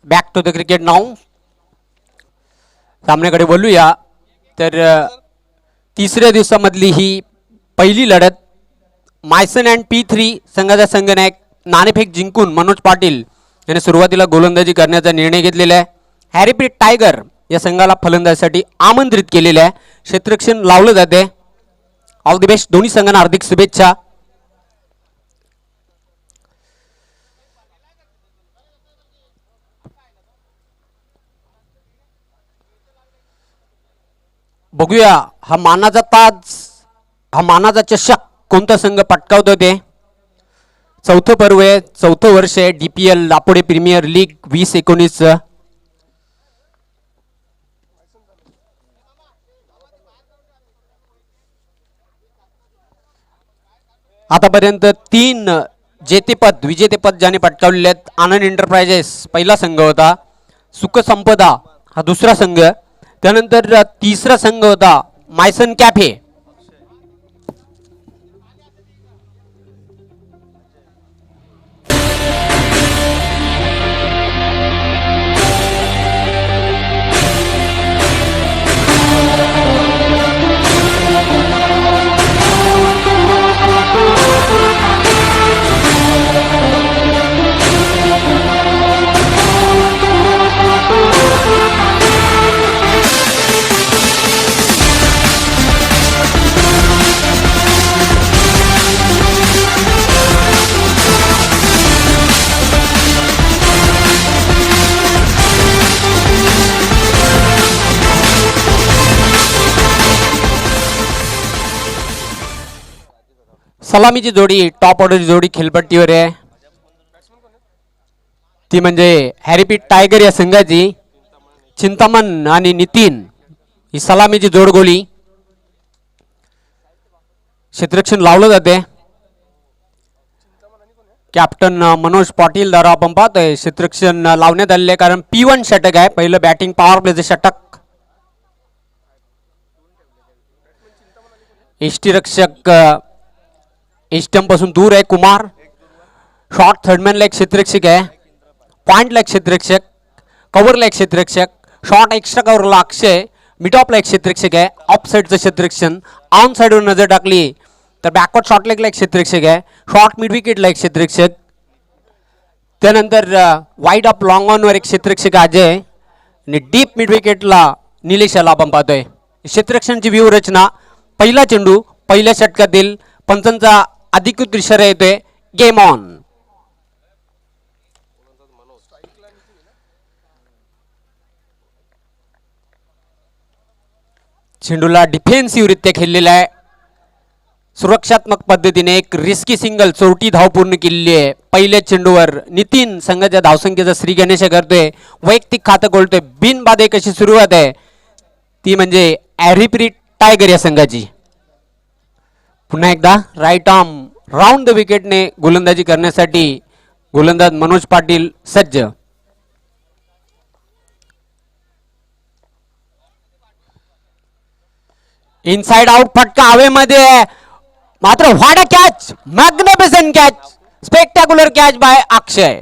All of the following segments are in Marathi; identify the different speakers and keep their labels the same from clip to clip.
Speaker 1: बॅक टू द क्रिकेट नाव. सामन्याकडे बोलूया तर तिसऱ्या दिवसामधली ही पहिली लढत मायसन अँड P3 संघाचा संघनायक नाणेफेक जिंकून मनोज पाटील याने सुरुवातीला गोलंदाजी करण्याचा निर्णय घेतलेला आहे. हॅरीपीट टायगर या संघाला फलंदाजीसाठी आमंत्रित केलेले आहे. क्षेत्ररक्षण लावलं जाते. ऑल द बेस्ट दोन्ही संघांना हार्दिक शुभेच्छा. बघूया हा मानाचा ताज, हा मानाचा चषक कोणता संघ पटकावतो ते. चौथं पर्व आहे, चौथं वर्ष आहे DPL दापोडे प्रीमियर लीग 2019. आतापर्यंत 3 जेतेपद विजेतेपद ज्याने पटकावलेले आहेत. आनंद एंटरप्राइजेस पहिला संघ होता. सुख संपदा हा दुसरा संघ. त्यानंतर तिसरा संघ होता मायसन कॅफे. सलामीची जोडी टॉप ऑर्डरची जोडी खेळपट्टीवर आहे. ती म्हणजे हॅरीपीट टायगर या संघाची चिंतामण आणि नितीन ही सलामीची जोडगोळी. क्षेत्ररक्षण लावलं जाते. कॅप्टन मनोज पाटील द्वारा आपण पाहतोय क्षेत्ररक्षण लावण्यात आलेले कारण P1 षटक आहे. पहिलं बॅटिंग पॉवर प्लेचं षटक. यष्टीरक्षक स्टंप पासून दूर आहे कुमार. शॉर्ट थर्डमॅनला एक क्षेत्ररक्षक आहे. पॉइंटला एक क्षेत्ररक्षक, कव्हरला एक क्षेत्ररक्षक, शॉर्ट एक्स्ट्रा कव्हरला अक्षय, मिडऑफला एक क्षेत्ररक्षक आहे. ऑफ साईडचं क्षेत्ररक्षण. ऑन साईडवर नजर टाकली तर बॅकवर्ड शॉर्ट लेगला एक क्षेत्ररक्षक आहे. शॉर्ट मिड विकेटला एक क्षेत्ररक्षक. त्यानंतर वाईड ऑफ लॉंग ऑनवर एक क्षेत्ररक्षक अजय आणि डीप मिड विकेटला निलेश याला आपण पाहतोय. क्षेत्ररक्षणाची व्यूहरचना. पहिला चेंडू पहिल्या षटकातील पंचांचा अधिकृत इशारा येतोय गेम ऑन. चेंडूला डिफेन्सिव्हरित्या खेळलेला आहे. सुरक्षात्मक पद्धतीने एक रिस्की सिंगल चोरटी धाव पूर्ण केलेली आहे. पहिल्या चेंडूवर नितीन संघाच्या धावसंख्येचा श्री गणेश करतोय. वैयक्तिक खातं खोलतोय. बिनबादे कशी सुरुवात आहे ती म्हणजे हॅरीपीट टायगर या संघाची. पुन्हा एकदा राईट आर्म राऊंड द विकेटने गोलंदाजी करण्यासाठी गोलंदाज मनोज पाटील सज्ज. इनसाइड आउट फटका हवेमध्ये मात्र what a catch. Magnificent catch. Spectacular catch by Akshay.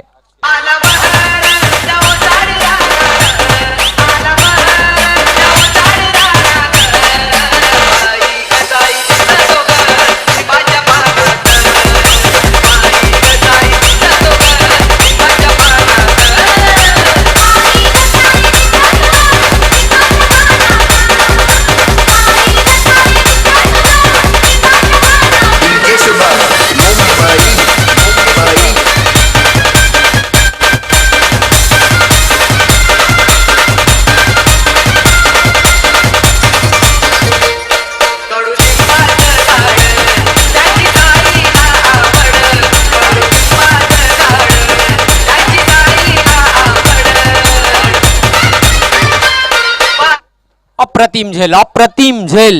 Speaker 1: अप्रतिम झेल, अप्रतिम झेल.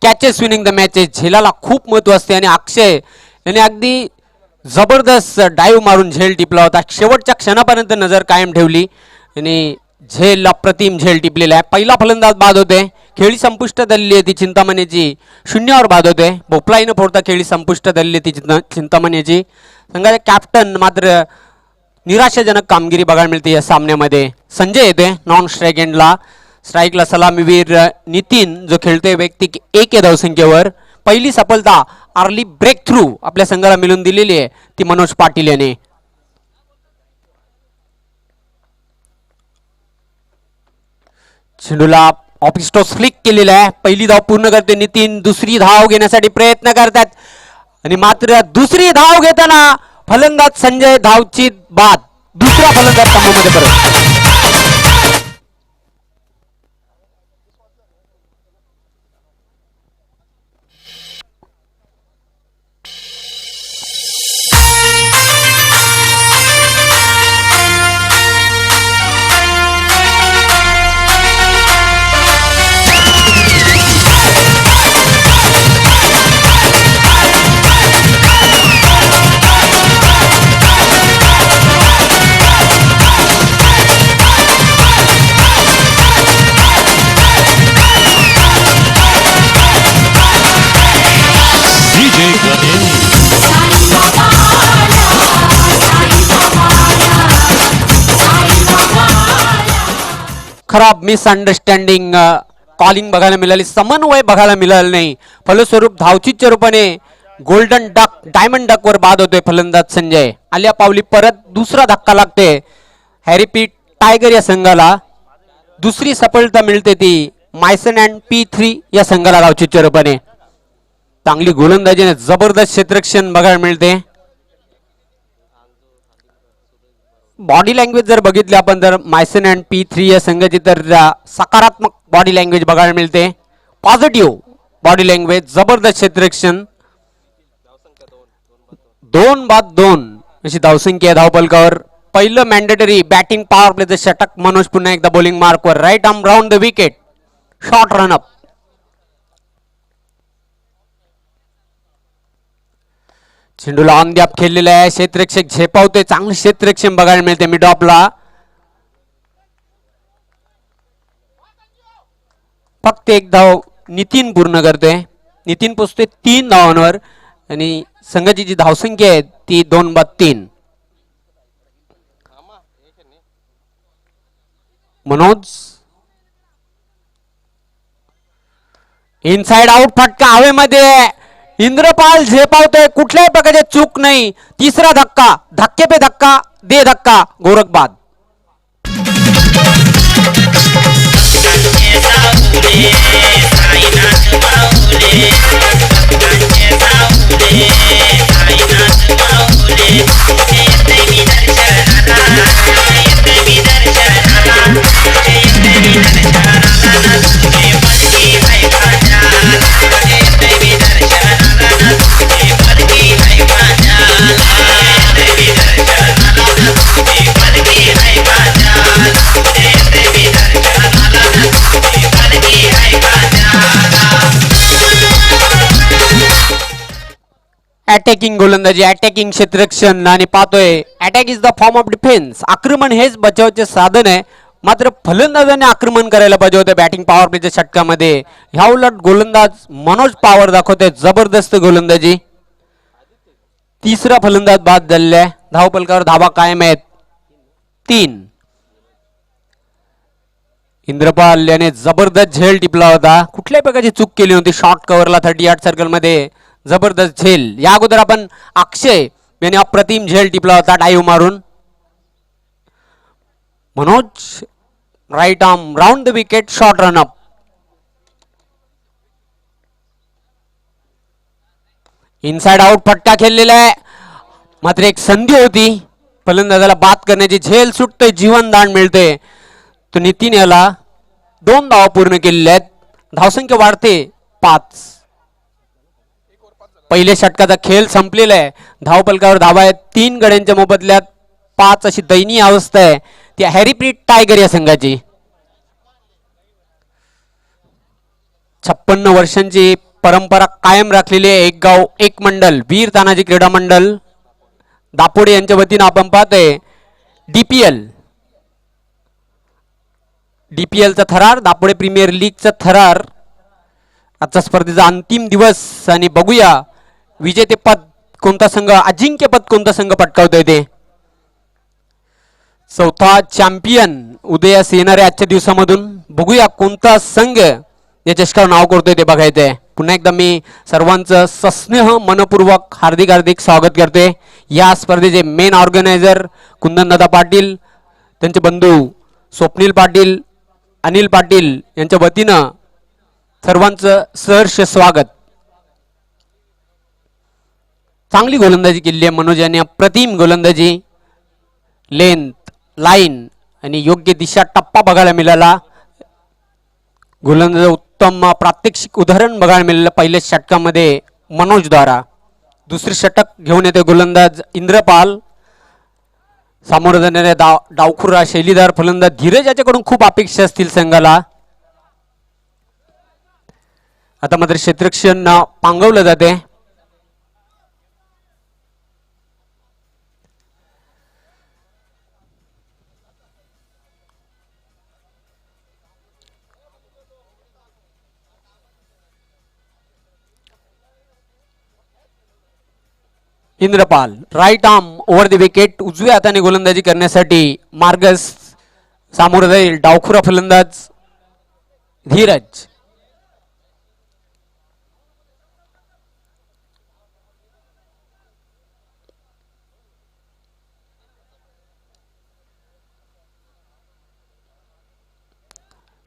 Speaker 1: Catches winning the matches. झेलाला खूप महत्व असते आणि अक्षय याने अगदी जबरदस्त डाईव्ह मारून झेल टिपला होता. शेवटच्या क्षणापर्यंत नजर कायम ठेवली आणि झेल अप्रतिम झेल टिपलेला आहे. पहिला फलंदाज बाद होते. खेळी संपुष्टात आलेली आहे ती चिंतामणीची. शून्यावर बाद होते. भोपळाई न फोडता खेळी संपुष्टात आलेली ती चिंतामणीची. संघाचे कॅप्टन मात्र निराशाजनक कामगिरी बघायला मिळते या सामन्यामध्ये. संजय येते नॉन स्ट्राईक एंडला. स्ट्राईकला सलामीवीर नितीन जो खेळतोय व्यक्ती 1 या धावसंख्येवर. पहिली सफलता अर्ली ब्रेक थ्रू आपल्या संघाला मिळून दिलेली आहे ती मनोज पाटील याने. चेंडूला ऑफिस्टॉस फ्लिक केलेला आहे. पहिली धाव पूर्ण करते नितीन. दुसरी धाव घेण्यासाठी प्रयत्न करतात आणि मात्र दुसरी धाव घेताना फलंदाज संजय धावची बाद. दुसरा फलंदाज कामामध्ये परत. खराब मिसअंडरस्टँडिंग कॉलिंग बघायला मिळाली. समन्वय बघायला मिळालं नाही. फलस्वरूप धावचीच्या रूपाने गोल्डन डक डायमंड डक वर बाद होतोय फलंदाज संजय. आल्या पावली परत दुसरा धक्का लागते हॅरीपीट टायगर या संघाला. दुसरी सफलता मिळते ती मायसन अँड P3 या संघाला धावचीच्या रूपाने. चांगली गोलंदाजीने जबरदस्त क्षेत्ररक्षण बघायला मिळते. बॉडी लँग्वेज जर बघितली आपण तर मायसन अँड P3 या संघाची तर सकारात्मक बॉडी लँग्वेज बघायला मिळते. पॉझिटिव्ह बॉडी लँग्वेज, जबरदस्त क्षेत्ररक्षण. 2-2 अशी धावसंख्या धावपलकावर. पहिलं मॅन्डेटरी बॅटिंग पॉवर प्लेचं षटक. मनोज पुन्हा एकदा बॉलिंग मार्कवर. Right arm round the wicket. Short run up. चेंडूला ऑन द अप खेळलेला आहे. क्षेत्ररक्षक झेपावतोय. चांगलं क्षेत्ररक्षण बघायला मिळते मिड ऑफला. फक्त एक धाव नितीन पूर्ण करते. नितीन पोचतोय 3 धावांवर आणि संघाची जी धावसंख्या आहे ती 2-3. मनोज इनसाइड आउट फटका हवेमध्ये. इंद्रपाल झेपावतोय. कुठल्याही प्रकारची चूक नाही. तिसरा धक्का. धक्के पे धक्का दे धक्का. गोरखबाद. अटॅकिंग गोलंदाजी, अटॅकिंग क्षेत्ररक्षण आणि पाहतोय attack is the form of defence. आक्रमण हेच बचावाचे साधन आहे. मात्र फलंदाजाने आक्रमण करायला पाहिजे होते बॅटिंग पॉवर प्लेच्या षटकामध्ये. ह्या उलट गोलंदाज मनोज पॉवर दाखवतोय जबरदस्त गोलंदाजी. तिसरा फलंदाज बाद झालेला आहे. धावपलकावर धावा कायम आहेत 3. इंद्रपाल याने जबरदस्त झेल टिपला होता. कुठल्याही प्रकारची चूक केली होती. शॉर्ट कव्हरला 38 सर्कल मध्ये जबरदस्त झेल. या अगोदर आपण अक्षय याने अप्रतिम झेल टिपला होता डाईव्ह मारून. Manoj right arm round the wicket. Short run up. Inside out फटका खेळलेला आहे. मात्र एक संधी होती फलंदाजाला बाद करण्याची. झेल सुटतोय. जीवनदान मिळते. तो नितीन याला 2 धावा पूर्ण केलेल्या आहेत. धावसंख्या वाढते 5. पहिल्या षटकाचा खेळ संपलेला आहे. धावपलकावर धावा आहेत 3 गड्यांच्या मोबदल्यात 5 अशी दयनीय अवस्था आहे ती हॅरीपीट टायगर या संघाची. 56 वर्षांची परंपरा कायम राखलेली आहे. एक गाव एक मंडल वीर तानाजी क्रीडा मंडल दापोडे यांच्या वतीनं आपण पाहतोय डीपीएलचा थरार, दापोडे प्रीमियर लीगचा थरार. आजचा स्पर्धेचा अंतिम दिवस आणि बघूया विजेतेपद कोणता संघ, अजिंक्यपद कोणता संघ पटकावतोय ते. चौथा चॅम्पियन उदयास येणाऱ्या आजच्या दिवसामधून बघूया कोणता संघ या चषकावर नाव करतोय ते बघायचंय. पुन्हा एकदा मी सर्वांचं सस्नेह मनपूर्वक हार्दिक हार्दिक स्वागत करते. या स्पर्धेचे मेन ऑर्गनायझर कुंदनदादा पाटील, त्यांचे बंधू स्वप्नील पाटील, अनिल पाटील यांच्या वतीनं सर्वांचं सहर्ष स्वागत. चांगली गोलंदाजी केली आहे मनोज यांनी, अप्रतिम गोलंदाजी, लेंथ, लाईन आणि योग्य दिशा टप्पा बघायला मिळाला. गोलंदाज उत्तम प्रात्यक्षिक उदाहरण बघायला मिळालं पहिल्या षटकामध्ये मनोजद्वारा. दुसरे षटक घेऊन येते गोलंदाज इंद्रपाल. सामोरं जाणाऱ्या डावखुरा शैलीदार फलंदाज धीरज याच्याकडून खूप अपेक्षा असतील संघाला. आता मात्र क्षेत्ररक्षण पांगवलं जाते. Indrapal right arm over the wicket, उजव्या हाताने गोलंदाजी करण्यासाठी मार्गस सामोरं जाईल डावखुरा फलंदाज धीरज.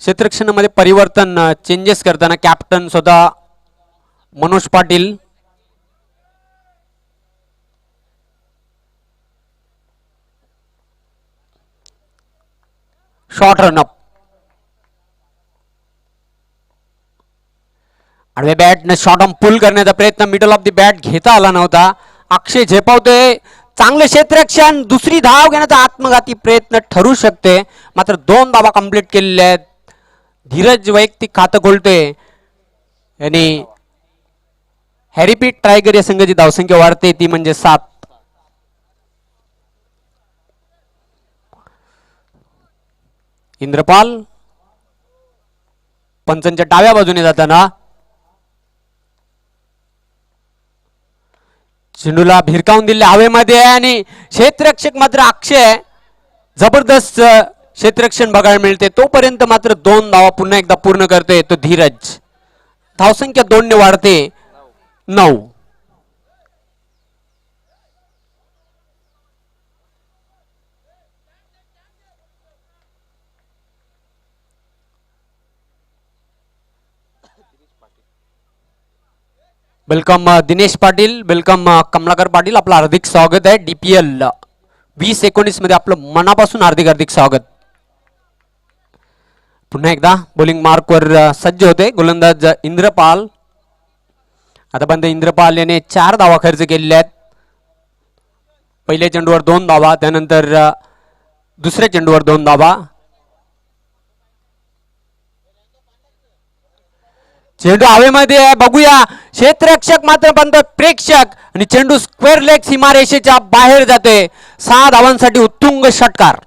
Speaker 1: क्षेत्ररक्षणामध्ये परिवर्तन चेंजेस करताना कॅप्टन स्वतः मनोज पाटील. शॉर्ट रनअप, आडव्या बॅटने शॉर्ट आर्म पुल करण्याचा प्रयत्न, मिडल ऑफ द बॅट घेता आला नव्हता. अक्षय झेपावतोय, चांगले क्षेत्ररक्षण, दुसरी धाव घेण्याचा आत्मघाती प्रयत्न ठरू शकते, मात्र 2 धावा कंप्लीट केलेल्या आहेत. धीरज वैयक्तिक खातं खोलतोय आणि हॅरीपीट टायगर या संघाची धावसंख्या वाढते, ती म्हणजे 7. इंद्रपाल पंचांच्या डाव्या बाजूने जाताना चेंडूला भिरकावून दिले हवेमध्ये आणि क्षेत्ररक्षक मात्र अक्षय जबरदस्त क्षेत्ररक्षण बघायला मिळते. तोपर्यंत मात्र 2 धावा पुन्हा एकदा पूर्ण करते तो धीरज. धावसंख्या 2 ने वाढते 9. वेलकम दिनेश पाटील, वेलकम कमलाकर पाटील, आपलं हार्दिक स्वागत आहे. DPL 2019 मध्ये आपलं मनापासून हार्दिक हार्दिक स्वागत. पुन्हा एकदा बॉलिंग मार्कवर सज्ज होते गोलंदाज इंद्रपाल. आतापर्यंत इंद्रपाल याने 4 धावा खर्च केलेल्या आहेत. पहिल्या चेंडूवर 2 धावा, त्यानंतर दुसऱ्या चेंडूवर 2 धावा. चेंडू हवेमध्ये आहे, बघूया क्षेत्ररक्षक मात्र पण प्रेक्षक आणि चेंडू स्क्वेअर लेग सीमारेषेच्या बाहेर जाते. 6 धावांसाठी उत्तुंग षटकार.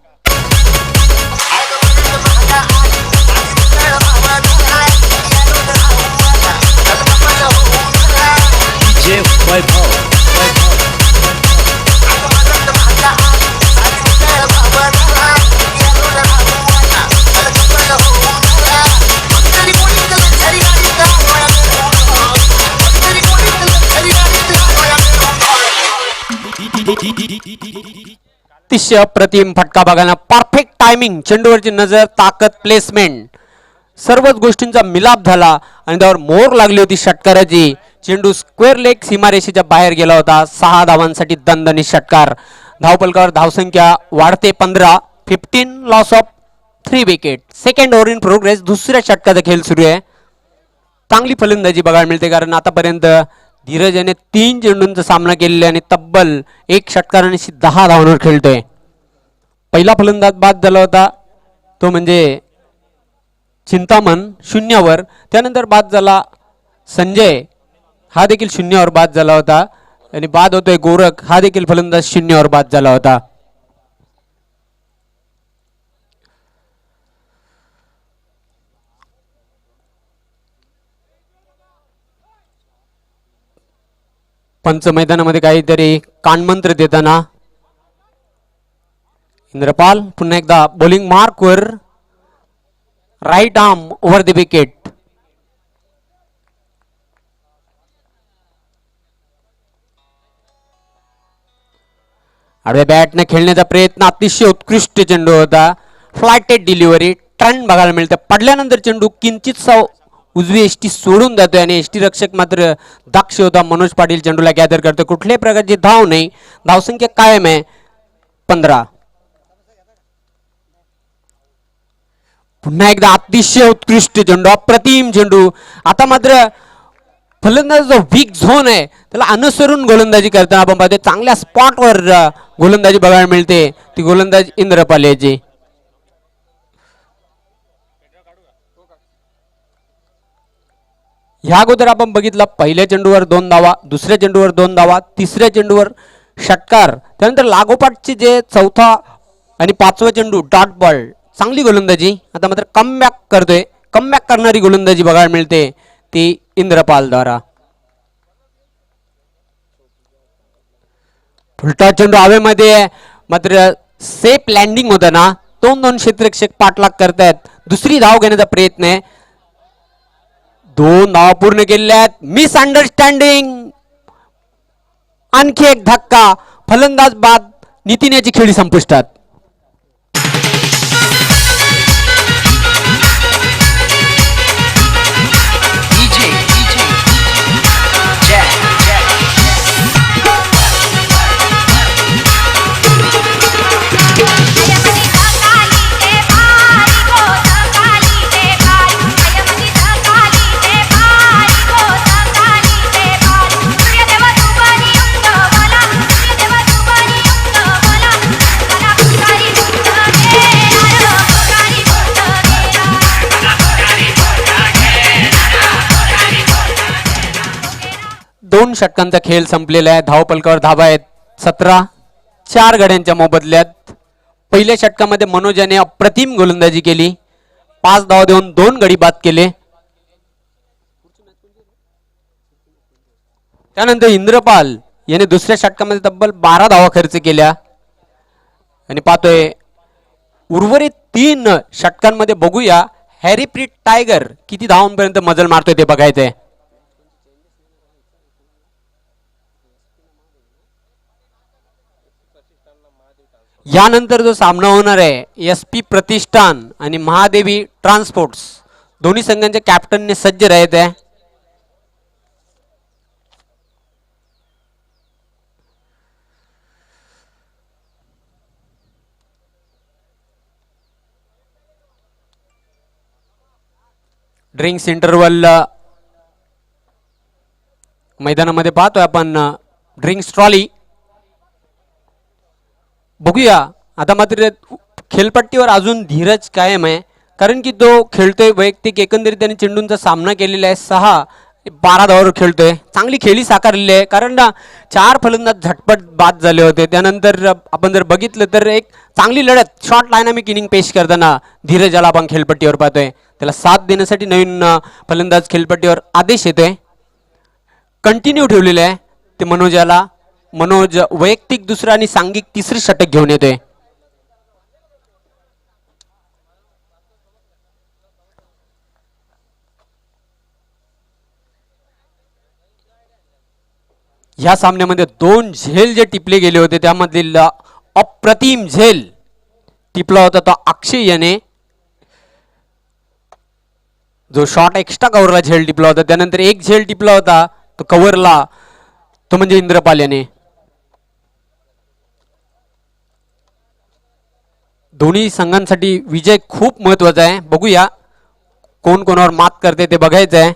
Speaker 1: अतिशय अप्रतिम फटका बघायला, परफेक्ट टायमिंग, चेंडूवरची नजर, ताकद, प्लेसमेंट, सर्वच गोष्टींचा मिलाप झाला आणि त्यावर मोहर लागली होती षटकाराची. चेंडू स्क्वेअर लेग सीमारेषेच्या बाहेर गेला होता. 6 धावांसाठी दणदणीत षटकार. धावफलकावर धावसंख्या वाढते 15. 15 loss of 3 wicket. Second over in progress. दुसऱ्या षटकाचा खेळ सुरू आहे. चांगली फलंदाजी बघायला मिळते, कारण आतापर्यंत धीरज याने 3 चेंडूंचा सामना केलेला आणि तब्बल 1 षटकार आणि 10 धावांवर खेळतोय. पहिला फलंदाज बाद झाला होता तो म्हणजे चिंतामण 0वर. त्यानंतर बाद झाला संजय, हा देखील 0वर बाद झाला होता. आणि बाद होतोय गोरख, हा देखील फलंदाज 0वर बाद झाला होता. पंच मैदानामध्ये काहीतरी कानमंत्र देताना इंद्रपाल पुन्हा एकदा बॉलिंग मार्कवर right arm over the wicket. आडव्या बॅटने खेळण्याचा प्रयत्न, अतिशय उत्कृष्ट चेंडू होता. फ्लायटेड डिलिव्हरी, ट्रेंड बघायला मिळते. पडल्यानंतर चेंडू किंचित उजवी एसटी सोडून जातोय आणि एसटी रक्षक मात्र दक्ष होता. मनोज पाटील चेंडूला गॅदर करतो. कुठल्याही प्रकारची धाव नाही. धावसंख्या कायम आहे 15. पुन्हा एकदा अतिशय उत्कृष्ट चेंडू, अप्रतिम चेंडू. आता मात्र फलंदाज जो वीक झोन आहे त्याला अनुसरून गोलंदाजी करताना आपण पाहतो. चांगल्या स्पॉटवर गोलंदाजी बघायला मिळते. ती गोलंदाज इंद्रपाल याची. ह्या अगोदर आपण बघितलं पहिल्या चेंडूवर 2 धावा, दुसऱ्या चेंडूवर 2 धावा, तिसऱ्या चेंडूवर षटकार, त्यानंतर लागोपाठचे जे चौथा आणि 5वा चेंडू डॉट बॉल. चांगली गोलंदाजी. आता मात्र कमबॅक करतोय. कमबॅक करणारी गोलंदाजी बघायला मिळते ती इंद्रपाल द्वारा. उलटा चेंडू हवेमध्ये, मात्र सेफ लँडिंग होतं ना. 2 क्षेत्ररक्षक पाठलाग करतायत. दुसरी धाव घेण्याचा प्रयत्न आहे. 2 धावा पूर्ण केलेल्या आहेत. मिसअंडरस्टँडिंग, आणखी एक धक्का. फलंदाज बाद. नितीन याची खेळी संपुष्टात. दोन षटकांचा खेळ संपलेला आहे. धावपलकावर धावा आहेत 17. 4 गड्यांच्या मोबदल्यात. पहिल्या षटकामध्ये मनोज याने अप्रतिम गोलंदाजी केली. 5 धावा देऊन 2 गडी बाद केले. त्यानंतर इंद्रपाल याने दुसऱ्या षटकामध्ये तब्बल 12 धावा खर्च केल्या. आणि पाहतोय उर्वरित 3 षटकांमध्ये बघूया हॅरीप्रीत टायगर किती धावांपर्यंत मजल मारतोय ते बघायचंय. यानंतर जो सामना होणार आहे एस पी प्रतिष्ठान आणि महादेवी ट्रान्सपोर्ट्स, दोन्ही संघांच्या कॅप्टनने सज्ज राहत आहे. ड्रिंक्स इंटरवल मैदानामध्ये पाहतोय आपण ड्रिंक्स ट्रॉली. बघूया आता मात्र खेळपट्टीवर अजून धीरज कायम आहे, कारण की तो खेळतोय वैयक्तिक. एकंदरीत त्याने चेंडूंचा सामना केलेला आहे. 6-12 धावावर खेळतोय. चांगली खेळी साकारलेली आहे, कारण 4 फलंदाज झटपट बाद झाले होते. त्यानंतर आपण जर बघितलं तर एक चांगली लढत शॉर्ट डायनामिक इनिंग पेश करताना धीरज याला आपण खेळपट्टीवर पाहतोय. त्याला साथ देण्यासाठी नवीन फलंदाज खेळपट्टीवर आदेश येतोय. कंटिन्यू ठेवलेलं आहे ते मनोज याला. मनोज वैयक्तिक दुसरा आणि सांघिक तिसरे षटक घेऊन येतोय. या सामन्यामध्ये 2 झेल जे टिपले गेले होते त्यामधील अप्रतिम झेल टिपला होता तो अक्षय याने, जो शॉट एक्स्ट्रा कव्हरला झेल टिपला होता. त्यानंतर एक झेल टिपला होता तो कव्हरला, तो म्हणजे इंद्रपाल याने. दोन्ही संघांसाठी विजय खूप महत्वाचा आहे. बघूया कोण कोणावर मात करते ते बघायचं आहे.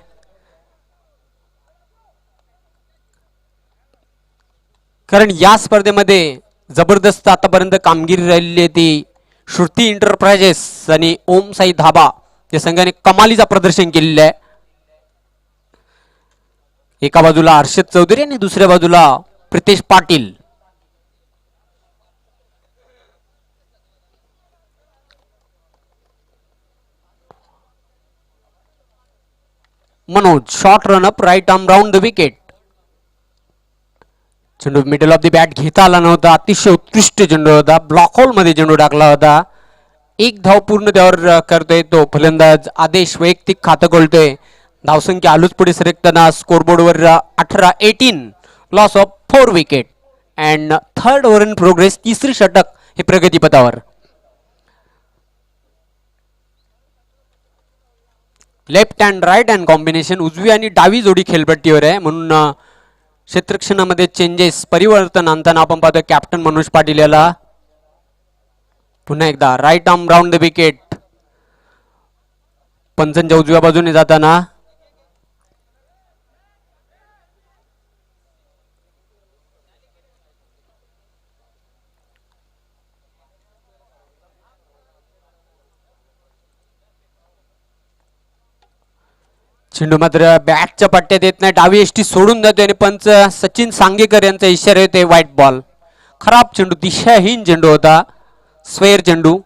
Speaker 1: कारण या स्पर्धेमध्ये जबरदस्त आतापर्यंत कामगिरी राहिलेली आहे ती श्रुती एंटरप्राइजेस आणि ओम साई धाबा या संघाने कमालीचा प्रदर्शन केलेलं आहे. एका बाजूला हर्षद चौधरी आणि दुसऱ्या बाजूला Pritesh Patil. Manoj short run up right arm round the wicket. चेंडू मिडल ऑफ द बॅट घेता आला नव्हता. अतिशय उत्कृष्ट चेंडू होता. ब्लॉक होल मध्ये चेंडू टाकला होता. एक धाव पूर्ण त्यावर करतोय तो फलंदाज आदेश. वैयक्तिक खातं खोलतोय. धावसंख्या आलूच पुढे सरकताना स्कोरबोर्डवर 18-18 loss of 4 wicket and third over in progress. तिसरी षटक हे प्रगतीपथावर. Left and right hand combination. उजवी आणि डावी जोडी खेळपट्टीवर आहे म्हणून क्षेत्ररक्षणामध्ये चेंजेस परिवर्तन आणताना आपण पाहतोय कॅप्टन मनोज पाटील याला. पुन्हा एकदा right arm round the wicket. पंचांच्या उजव्या बाजूने जाताना चेंडू मात्र बॅटच्या पट्ट्यात येत नाही. डावी एसटी सोडून जाते आणि पंच सचिन सांगेकर यांचा इशारा येते व्हाईट बॉल. खराब चेंडू. दिशाहीन चेंडू होता. स्क्वेअर चेंडू.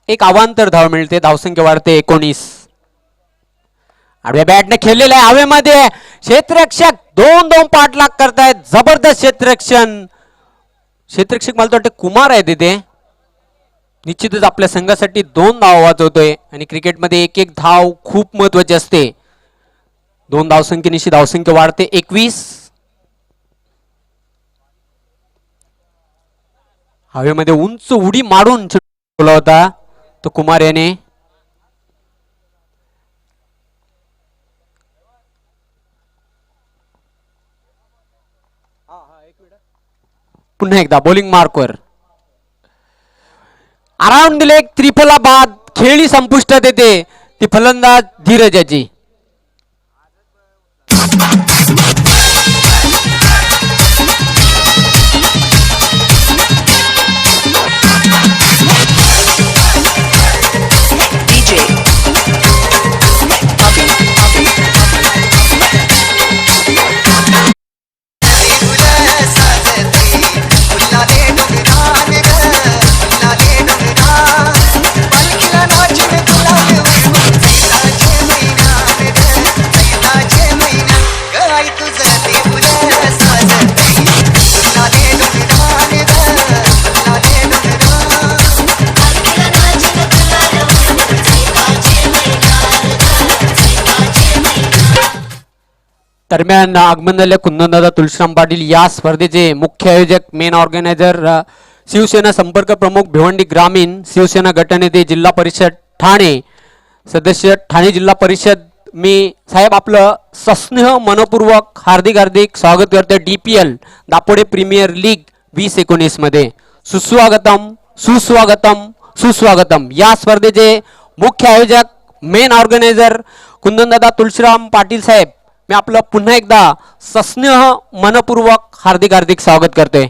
Speaker 1: एक अवांतर धाव मिळते. धावसंख्या वाढते 19. आडव्या बॅटने खेळलेला आहे हवेमध्ये. क्षेत्ररक्षक दोन पाठलाग करतायत. जबरदस्त क्षेत्ररक्षण. क्षेत्ररक्षक मला वाटतं कुमार आहे तिथे. निश्चितच आपल्या संघासाठी 2 धाव वाचवतोय आणि क्रिकेटमध्ये एक एक धाव खूप महत्वाची असते. 2 धावसंख्येनिशी धावसंख्या वाढते 21. हवेमध्ये उंच उडी मारून बोला होता तो कुमार याने. पुन्हा एकदा बॉलिंग मार्कवर अराउंड दिले. एक त्रिफला बाद. खेळी संपुष्टात येते. ती फलंदाज धीरज याची. दरम्यान आगमन झाले कुंदनदादा तुळशीराम पाटील या स्पर्धेचे मुख्य आयोजक मेन ऑर्गनायझर शिवसेना संपर्क प्रमुख भिवंडी ग्रामीण शिवसेना गटनेते जिल्हा परिषद ठाणे सदस्य ठाणे जिल्हा परिषद. मी साहेब आपलं सस्नेह मनपूर्वक हार्दिक स्वागत करते DPL दापोडे प्रीमियर लीग 2019 मध्ये. सुस्वागतम सुस्वागतम सुस्वागतम. या स्पर्धेचे मुख्य आयोजक मेन ऑर्गनायझर कुंदनदादा तुळशीराम पाटील साहेब. मी आपलं पुन्हा एकदा सस्नेह मनपूर्वक हार्दिक स्वागत करते.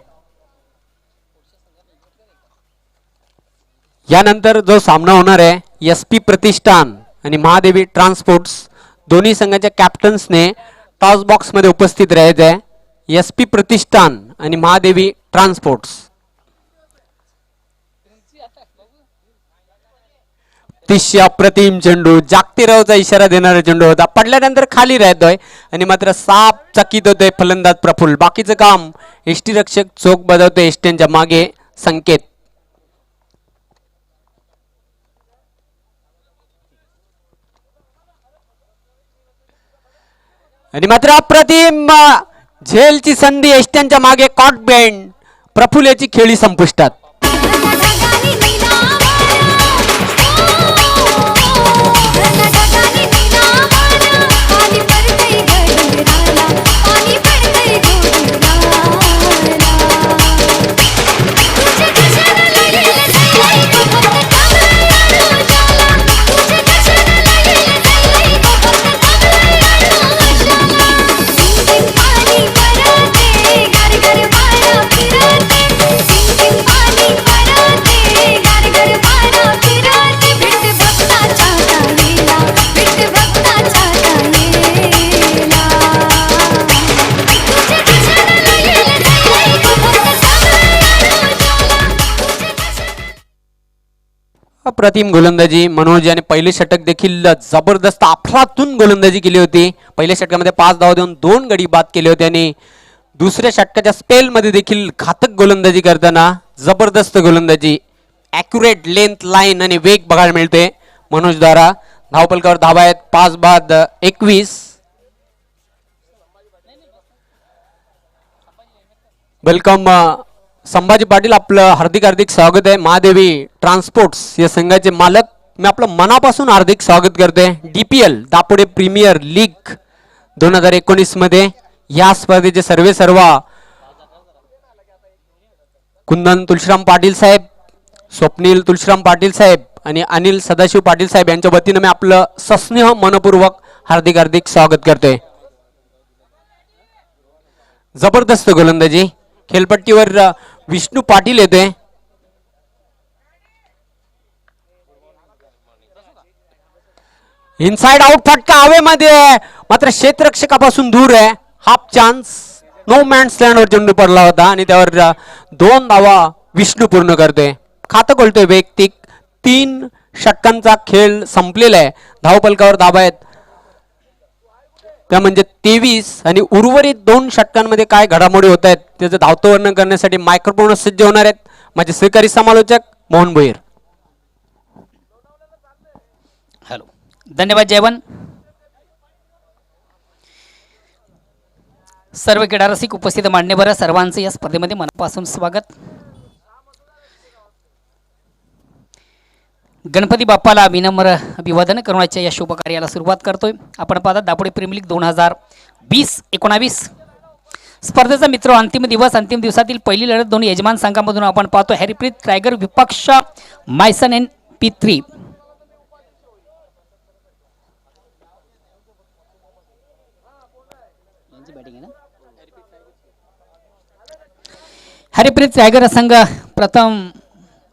Speaker 1: यानंतर जो सामना होणार आहे SP प्रतिष्ठान आणि महादेवी ट्रान्सपोर्ट्स दोन्ही संघाच्या कॅप्टन्सने टॉस बॉक्स मध्ये उपस्थित राहायचे आहे. SP प्रतिष्ठान आणि महादेवी ट्रान्सपोर्ट्स. अतिशय अप्रतिम चेंडू. जागतिरावचा इशारा देणारा चेंडू होता. पडल्यानंतर खाली राहतोय आणि मात्र साप चकित होतोय फलंदाज प्रफुल्ल. बाकीचं काम एसटी रक्षक चोख बजावतोय. एसटीच्या मागे संकेत. आणि मात्र अप्रतिम झेलची संधी. एसट्यांच्या मागे कॉट बेंड. प्रफुल्ल याची खेळी संपुष्टात. अप्रतिम गोलंदाजी मनोज याने पहिले षटक देखील जबरदस्त अफलातून गोलंदाजी केली होती. पहिल्या षटकामध्ये 5 धावा देऊन 2 गडी बाद केले होते आणि दुसऱ्या षटकाच्या स्पेलमध्ये देखील घातक गोलंदाजी करताना जबरदस्त गोलंदाजी, ॲक्युरेट लेंथ लाईन आणि वेग बघायला मिळते मनोजद्वारा. धावपलकावर धावा आहेत 5 बाद 21. वेलकम संभाजी पाटील, आपलं हार्दिक हार्दिक स्वागत आहे. महादेवी ट्रान्सपोर्ट्स या संघाचे मालक, मी आपलं मनापासून हार्दिक स्वागत करते. DPL दापोडे प्रीमियर लीग 2019 मध्ये या स्पर्धेचे सर्व कुंदन तुळशीराम पाटील साहेब, स्वप्नील तुळशीराम पाटील साहेब आणि अनिल सदाशिव पाटील साहेब यांच्या वतीनं मी आपलं सस्नेह मनपूर्वक हार्दिक हार्दिक स्वागत करते. जबरदस्त गोलंदाजी, खेळपट्टीवर विष्णू पाटील येते. इनसाइड आउट फटका हवेमध्ये, मात्र क्षेत्ररक्षकापासून दूर आहे. हाफ चान्स, नो मॅन्स लँडवर चेंडू पडला होता आणि त्यावर 2 धावा विष्णू पूर्ण करते. खातं खोलतोय वैयक्तिक. 3 षटकांचा खेळ संपलेला आहे. धावपलकावर धावा आहेत त्या म्हणजे 23 आणि उर्वरित 2 षटकांमध्ये काय घडामोडी होत आहेत त्याचं धावतं वर्णन करण्यासाठी मायक्रोफोन सज्ज होणार आहेत माझे सहकारी समालोचक मोहन भोईर.
Speaker 2: हॅलो, धन्यवाद जयवन. सर्व क्रीडा रसिक उपस्थित मान्यवर सर्वांचं या स्पर्धेमध्ये मनापासून स्वागत. गणपती बाप्पाला विनम्र अभिवादन करण्याच्या या शुभ कार्याला सुरुवात करतोय. आपण पाहतात दापोडे प्रीमियर लीग 2020-19 स्पर्धेचा मित्र अंतिम दिवस. अंतिम दिवसातील पहिली लढत दोन यजमान संघामधून आपण पाहतो. हॅरीप्रीत टायगर विपक्ष मायसन एन P3. हॅरीप्रीत टायगर संघ प्रथम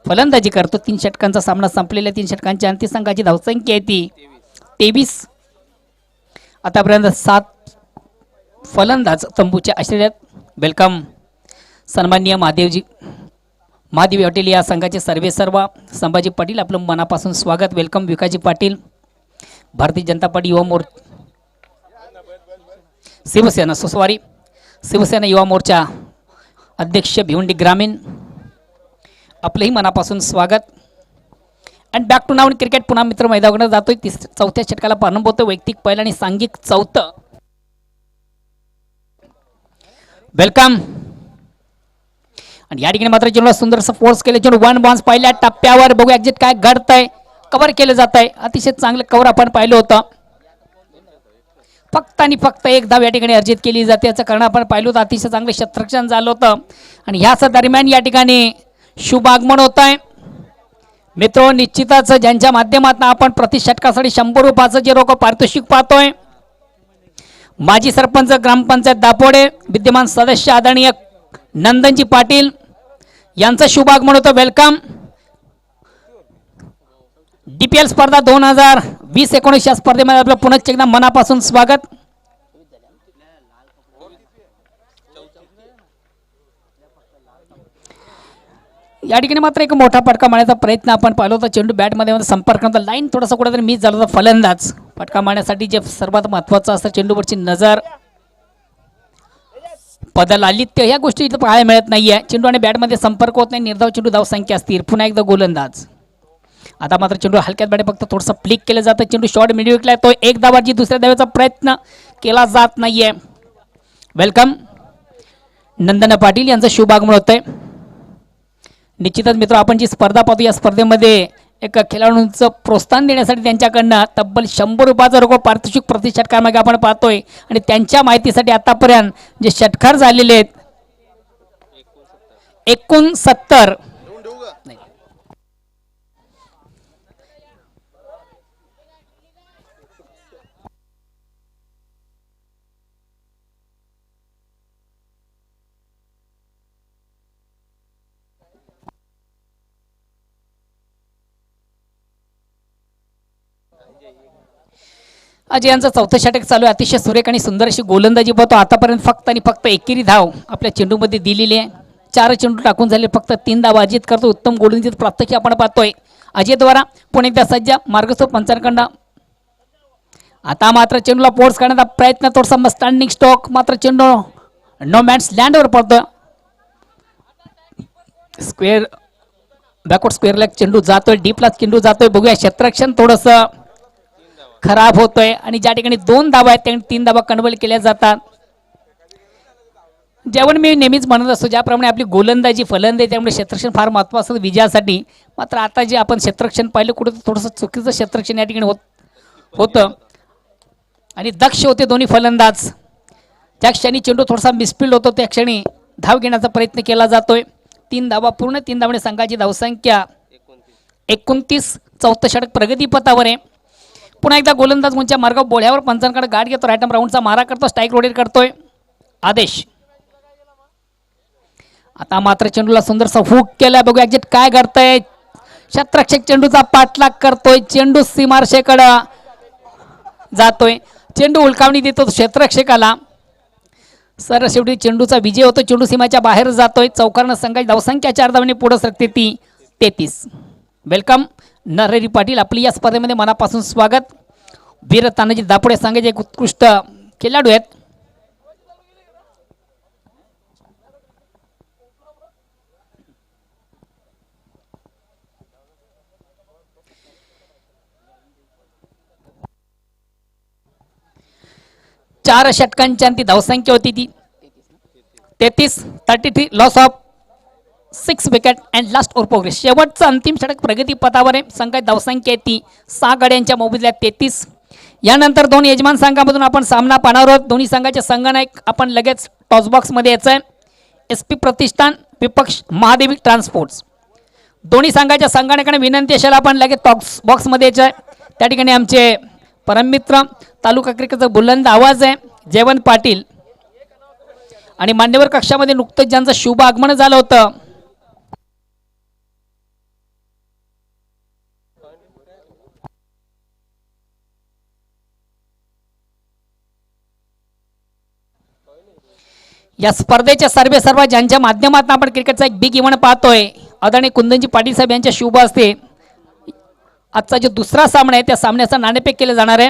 Speaker 2: फलंदाजी करतो. 3 षटकांचा सामना संपलेला. 3 षटकांच्या अंतिम संघाची धावसंख्या आहे ती 23. आतापर्यंत 7 फलंदाज तंबूच्या आश्रयात. वेलकम सन्माननीय महादेवी हॉटेल या संघाचे सर्व संभाजी पाटील, आपलं मनापासून स्वागत. वेलकम विकाजी पाटील, भारतीय जनता पार्टी युवा मोर्चा शिवसेना सुसवारी शिवसेना युवा मोर्चा अध्यक्ष भिवंडी ग्रामीण, आपलंही मनापासून स्वागत. अँड बॅक टू नाव क्रिकेट. पुन्हा मित्र मैदानावर जातोय. 4थ्या षटकाला प्रारंभ होतो. वैयक्तिक पहिला आणि सांघिक 4थं. वेलकम. आणि या ठिकाणी मात्र चेंडूला सुंदरसं फोर्स केलं. चेंडू 1 बाउन्स पहिल्या टप्प्यावर. बघू एक्झिट काय घडतंय. कव्हर केलं जात आहे. अतिशय चांगलं कव्हर आपण पाहिलं होतं. फक्त आणि फक्त 1 धाव या ठिकाणी अर्जित केली जाते. याचं कारण आपण पाहिलं होतं. अतिशय चांगलं क्षेत्ररक्षण झालं होतं आणि ह्याच दरम्यान या ठिकाणी शुभ आगमन होत आहे. मित्र निश्चितच ज्यांच्या माध्यमातून आपण प्रति षटकासाठी 100 रुपयाचं जे रोख पारितोषिक पाहतोय. माजी सरपंच ग्रामपंचायत दापोडे, विद्यमान सदस्य आदरणीय नंदनजी पाटील यांचं शुभ आगमन होतं. वेलकम. DPL स्पर्धा 2020-19 या स्पर्धेमध्ये आपलं पुन्हा एकदा मनापासून स्वागत. या ठिकाणी मात्र एक मोठा फटका मारण्याचा प्रयत्न आपण पाहिला होता. चेंडू बॅटमध्ये संपर्क नव्हता. लाईन थोडासा कुठेतरी मिस झाला होता. फलंदाज फटका मारण्यासाठी जे सर्वात महत्त्वाचं असतं चेंडूवरची नजर, पदलालित्य, ह्या गोष्टी इथं पाहायला मिळत नाहीये. चेंडू आणि बॅटमध्ये संपर्क होत नाही. निर्धाव चेंडू धावसंख्या स्थिर. पुन्हा एकदा गोलंदाज. आता मात्र चेंडू हलक्यात बॅट फक्त थोडंसं फ्लिक केलं जातं. चेंडू शॉर्ट मिडियम विकलाय. तो 1 धावाची दुसऱ्या धावेचा प्रयत्न केला जात नाहीये. वेलकम नंदन पाटील यांचं शुभ आगमन होतंय. निश्चितच मित्र आपण जी स्पर्धा पाहतो या स्पर्धेमध्ये एका खेळाडूंचं प्रोत्साहन देण्यासाठी त्यांच्याकडनं तब्बल 100 रुपयाचं रोख पारितोषिक प्रति षटकामागे आपण पाहतोय. आणि त्यांच्या माहितीसाठी आतापर्यंत जे षटकार झालेले आहेत 69. अजय यांचं 4थं षटक चालू आहे. अतिशय सुरेख आणि सुंदर अशी गोलंदाजी पाहतो. आतापर्यंत फक्त आणि फक्त एकेरी धाव आपल्या चेंडूमध्ये दिलेली आहे. 4 चेंडू टाकून झाले. फक्त 3 धावा अजित करतो. उत्तम गोलंदाजी प्राप्तची आपण पाहतोय. अजयद्वारा पुणे एकदा सज्ज मार्गस्थ पंचांकडनं. आता मात्र चेंडूला फोर्स करण्याचा प्रयत्न. थोडासा स्टँडिंग स्टॉक. मात्र चेंडू नो मॅन्स लँडवर पडतो. स्क्वेअर बॅकवर्ड स्क्वेअर लेग चेंडू जातोय, डीपला चेंडू जातोय. बघूया क्षेत्ररक्षण थोडस खराब होतोय आणि ज्या ठिकाणी 2 धावा आहेत त्या 3 धावा कन्वर्ट केल्या जातात. जेवण मी नेहमीच म्हणत असतो, ज्याप्रमाणे आपली गोलंदाजी फलंदाजी त्यामुळे क्षेत्ररक्षण फार महत्त्वाचं असतं विजयासाठी. मात्र आता जे आपण क्षेत्ररक्षण पाहिलं कुठं थोडंसं चुकीचं क्षेत्ररक्षण या ठिकाणी होतं आणि दक्ष होते दोन्ही फलंदाज. ज्या क्षणी चेंडू थोडासा मिसफिल्ड होतो त्या क्षणी धाव घेण्याचा प्रयत्न केला जातोय. 3 धावा पूर्ण, 3 धावाने संघाची धावसंख्या 29. चौथं षटक प्रगतीपथावर आहे. पुन्हा एकदा गोलंदाज मुंच्या मार्गावर बोळ्यावर पंचांकडे गाठ घेतो. राईट राऊंडचा मारा करतो, स्ट्राईक रोटेट करतोय. आदेश. आता मात्र चेंडूला सुंदरसा हुक केलाय. बघूया एक्झिट काय घडतंय. क्षेत्ररक्षक चेंडूचा पाठलाग करतोय. चेंडू सीमारेषेकडे जातोय. चेंडू उलकावणी देतो क्षेत्ररक्षकाला. सर शेवटी चेंडूचा विजय होतो. चेंडू सीमाच्या बाहेर जातोय. चौकारण संघाची धावसंख्या 4 धावांनी पुढे सरकते ती 33. वेलकम नरहरी पाटील, आपली या स्पर्धेमध्ये मनापासून स्वागत. वीर तानाजी दापोडे संघाचे एक उत्कृष्ट खेळाडू आहेत. चार षटकांची ती धावसंख्या होती ती 33. 33 loss of 6 wicket and last over progress. शेवटचं अंतिम षटक प्रगती पथावर आहे. संघाची धावसंख्या आहे ती 6 गड्यांच्या मोबदल्यात 33. यानंतर 2 यजमान संघामधून आपण सामना पाहणार आहोत. दोन्ही संघाचे संघनायक आपण लगेच टॉस बॉक्समध्ये यायचं आहे. SP प्रतिष्ठान विपक्ष महादेवी ट्रान्सपोर्ट्स. दोन्ही संघाच्या संघानायकांना विनंती असेल आपण लगेच टॉस बॉक्समध्ये यायचं आहे. त्या ठिकाणी आमचे परममित्र तालुका क्रिकेटचा बुलंद आवाज आहे जयवंत पाटील आणि मान्यवर कक्षामध्ये नुकतंच ज्यांचं शुभ आगमन झालं होतं या स्पर्धेच्या सर्व ज्यांच्या माध्यमातून आपण क्रिकेटचा एक बिग इव्हेंट पाहतोय, आदरणीय कुंदनजी पाटील साहेब यांच्या शुभ असते आजचा जो दुसरा सामना आहे त्या सामन्याचा नाणेफेक केले जाणार आहे.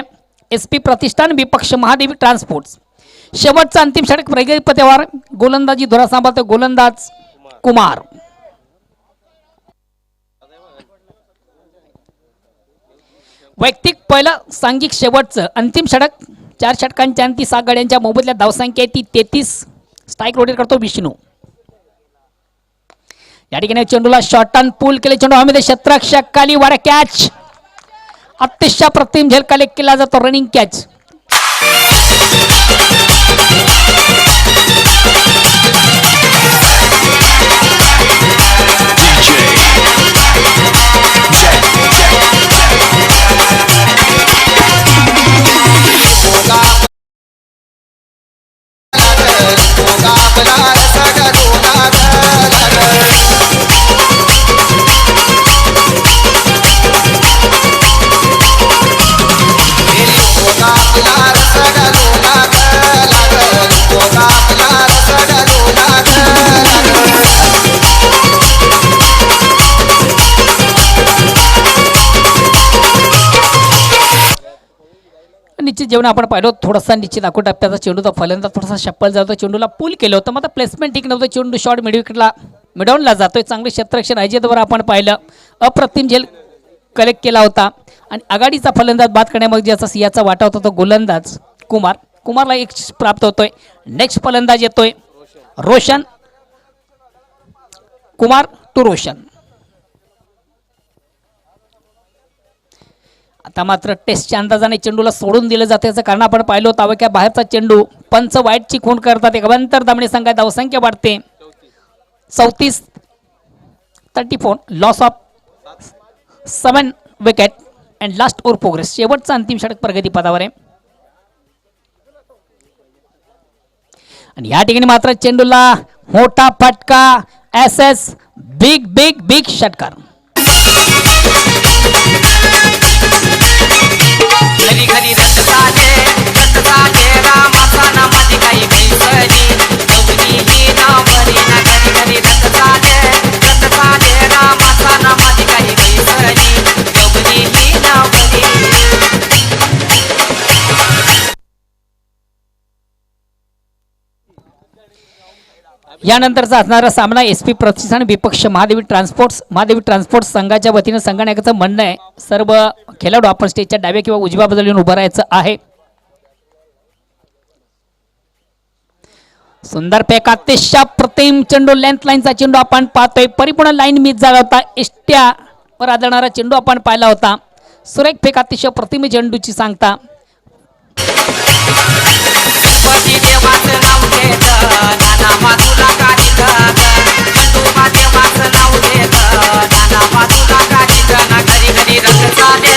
Speaker 2: SP प्रतिष्ठान विपक्ष महादेवी ट्रान्सपोर्ट्स. शेवटचा अंतिम षटक प्रगतीपथावर गोलंदाजी धुरा सांभाळतो गोलंदाज कुमार. वैयक्तिक पहिला सांघिक शेवटचं अंतिम षटक 4 षटकांच्या अंती 6 गड्यांच्या मोबदल्यात धावसंख्या आहे ती 33. स्ट्राईक रोटेट करतो विष्णू. या ठिकाणी चेंडूला शॉर्ट टर्न पूल केले. चेंडू हवेमध्ये क्षेत्ररक्षक खाली वर कॅच. अतिशय प्रतिम झेल कलेक्ट केला जातो. Running catch. निश्चित जेवण आपण पाहिलं थोडासा निश्चित आखो टप्प्याचा चेंडूचा फलंदाज थोडासा शप्पल जातो. चेंडूला पूल केलं होतं मात्र प्लेसमेंट ठीक नव्हतं. चेंडू शॉर्ट मिड विकेटला मिडवूनला जातोय. चांगले क्षेत्ररक्षण अजितवर आपण पाहिलं. अप्रतिम झेल कलेक्ट केला होता आणि आघाडीचा फलंदाज बाद करण्यामध्ये ज्याचा सिंहाचा वाटा होता तो गोलंदाज कुमार. कुमारला एक प्राप्त होतोय. नेक्स्ट फलंदाज येतोय रोशन. कुमार टू रोशन. आता मात्र टेस्टच्या अंदाजाने चेंडूला सोडून दिलं जातं याचं कारण आपण पाहिलं होतं. अवक्या बाहेरचा चेंडू पंच वाईटची खूण करतात. एक अवंतर दामणे संघात धावसंख्या वाढते 34. 34 loss of 7 wicket and last over progress. शेवटचा अंतिम षटक प्रगती पदावर आहे आणि या ठिकाणी मात्र चेंडूला मोठा फटका. SS बिग बिग बिग षटकार.
Speaker 3: घरी घरी रथ चाले रामाचा नामाची काही बैसली गौरी ही नावरी ना. घरी घरी रथ चाले रामाचा नामाची काही बैसली गौरी ही नावरी.
Speaker 2: यानंतरचा असणारा सामना एस पी प्रतिष्ठान विपक्ष महादेवी ट्रान्सपोर्ट्स संघाच्या वतीनं संघनायकाचं म्हणणं आहे सर्व खेळाडू आपण स्टेजच्या डाव्या किंवा उजव्या बाजूला येऊन उभं राहायचं आहे. सुंदर पेक अतिशय प्रतिम चेंडू लेंथ लाईनचा चेंडू आपण पाहतोय. परिपूर्ण लाईन मिस झाला होता. एष्ट्यावर आदळणारा चेंडू आपण पाहिला होता. सुरेख फेक अतिशय प्रतिम चेंडूची सांगता.
Speaker 3: गणपती देवाचं नाव घेत नाना बाजूला काढीत खंडोबा देवाचं नाव घेत नाना बाजूला काढीत ना घरी घरी रंग चाले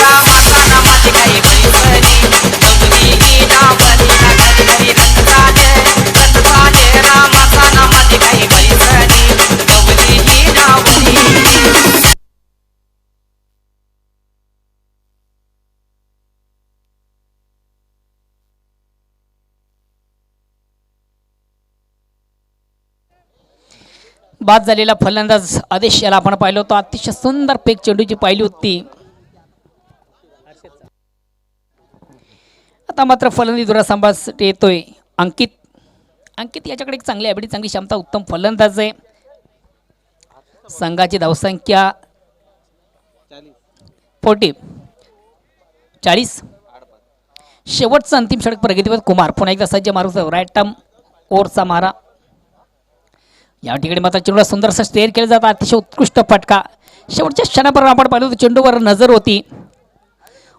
Speaker 3: रामाचा ना माझी काही बैसरी गौरी ही नावली ना घरी घरी रंग चाले रामाचा ना माझी काही बैसरी गौरी ही नावली.
Speaker 2: बाद झालेला फलंदाज आदेश याला आपण पाहिलं होतं. अतिशय सुंदर पेक चेंडूची पाहिली होती. आता मात्र फलंदाजी दुरा सांभाळण्यासाठी येतोय अंकित याच्याकडे एक चांगली ॲबिलिटी चांगली क्षमता उत्तम फलंदाज आहे. संघाची धावसंख्या 40. शेवटचं अंतिम षटक प्रगतीवर कुमार पुन्हा एकदा सज्ज मारू राईट टर्म ओव्हरचा मारा. या ठिकाणी मात्र चेंडूला सुंदरसा स्टेअर केलं जातं. अतिशय उत्कृष्ट फटका शेवटच्या क्षणापर्यंत आपण पाहिलं होतं. चेंडूवर नजर होती.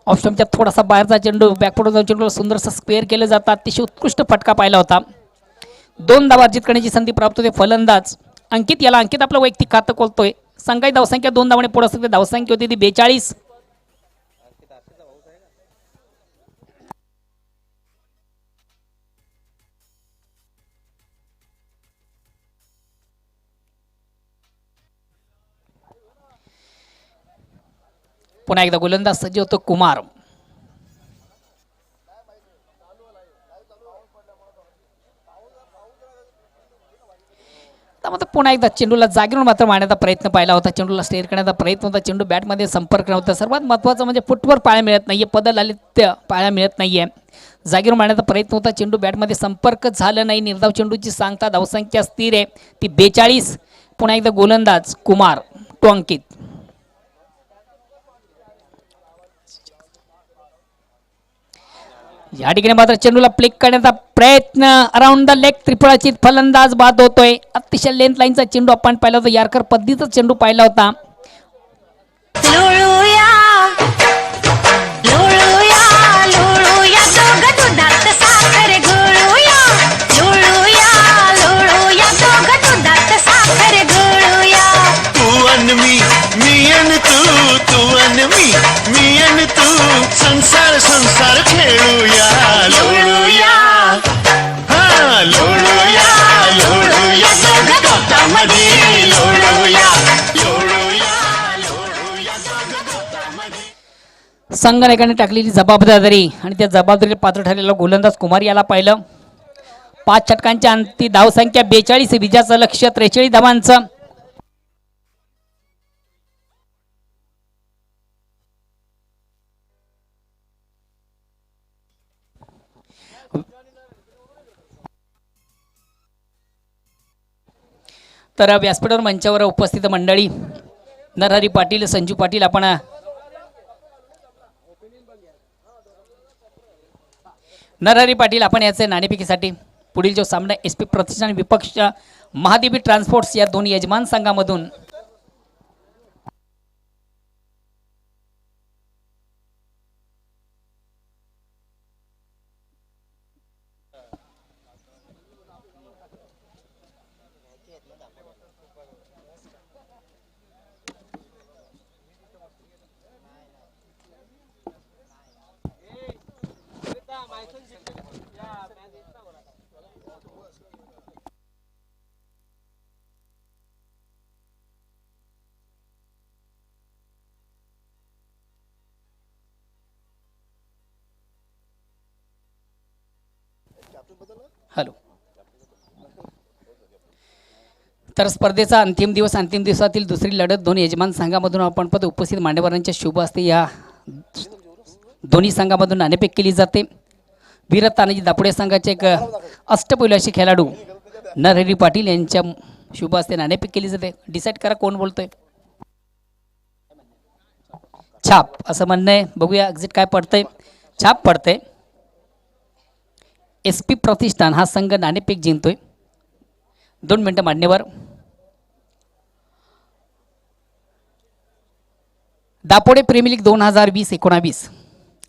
Speaker 2: ऑप्शनच्या थोडासा बाहेरचा चेंडू बॅकफुट जाऊन चेंडूला सुंदरसा स्क्वेअर केलं जातं. अतिशय उत्कृष्ट फटका पाहिला होता. 2 धावा अर्जित करण्याची संधी प्राप्त होते. फलंदाज अंकित आपलं वैयक्तिक खातं खोलतोय. संघाची धावसंख्या 2 धावाने पुढे असते. धावसंख्या होती ती 42. पुन्हा एकदा गोलंदाज सज्ज होतो कुमार. मात्र पुन्हा एकदा चेंडूला जागेवर मात्र मारण्याचा प्रयत्न पाहिला होता. चेंडूला स्टेअर करण्याचा प्रयत्न होता. चेंडू बॅटमध्ये संपर्क नव्हता. सर्वात महत्त्वाचं म्हणजे फुटवर पाळ्या मिळत नाहीये. पदल आले पाळ्या मिळत नाहीये. जागेवर मारण्याचा प्रयत्न होता. चेंडू बॅटमध्ये संपर्क झाला नाही. निर्धाव चेंडूची सांगता. धावसंख्या स्थिर आहे ती 42. पुन्हा एकदा गोलंदाज कुमार टू अंकित. या ठिकाणी मात्र चेंडूला प्लेक करण्याचा प्रयत्न अराउंड द लेग त्रिपुराची फलंदाज बाद होतोय. अतिशय लेंथ लाईनचा चेंडू आपण पाहिला होता. यारकर पद्धतीचा चेंडू पाहिला होता.
Speaker 4: संसार संसार खेळूया लोळूया हा लोळूया लोळूया दोघं गवतामध्ये लोळूया लोळूया लोळूया दोघं गवतामध्ये.
Speaker 2: संघनायकाने टाकलेली जबाबदारी आणि त्या जबाबदारीला पात्र ठरलेला गोलंदाज कुमार याला पाहिलं. 5 षटकांच्या अंती धावसंख्या 42. विजयाचं लक्ष्य 43 धावांचं. तर व्यासपीठावर मंचावर उपस्थित मंडळी नरहरी पाटील संजू पाटील आपण याचे नाणेफेकीसाठी पुढील जो सामना एस पी प्रतिष्ठान विपक्ष महादेवी ट्रान्सपोर्ट्स या दोन यजमान संघामधून हॅलो तर स्पर्धेचा अंतिम दिवसातील दुसरी लढत दोन यजमान संघामधून आपण पद उपस्थित मान्यवरांच्या शुभ असते या दोन्ही संघामधून नाणेफेक केली जाते. वीर तानाजी दापुडे संघाचे एक अष्टपैलू असे खेळाडू नरहरी पाटील यांच्या शुभ हस्ते नाणेफेक केली जाते. डिसाईड करा कोण बोलतोय. छाप असं म्हणणं आहे. बघूया एक्झिट काय पडतंय. छाप पडतंय. SP प्रतिष्ठान हा संघ नाणेफेक जिंकतोय. 2 मिनिटं मान्यवर. दापोडे प्रीमियर लीग 2020-19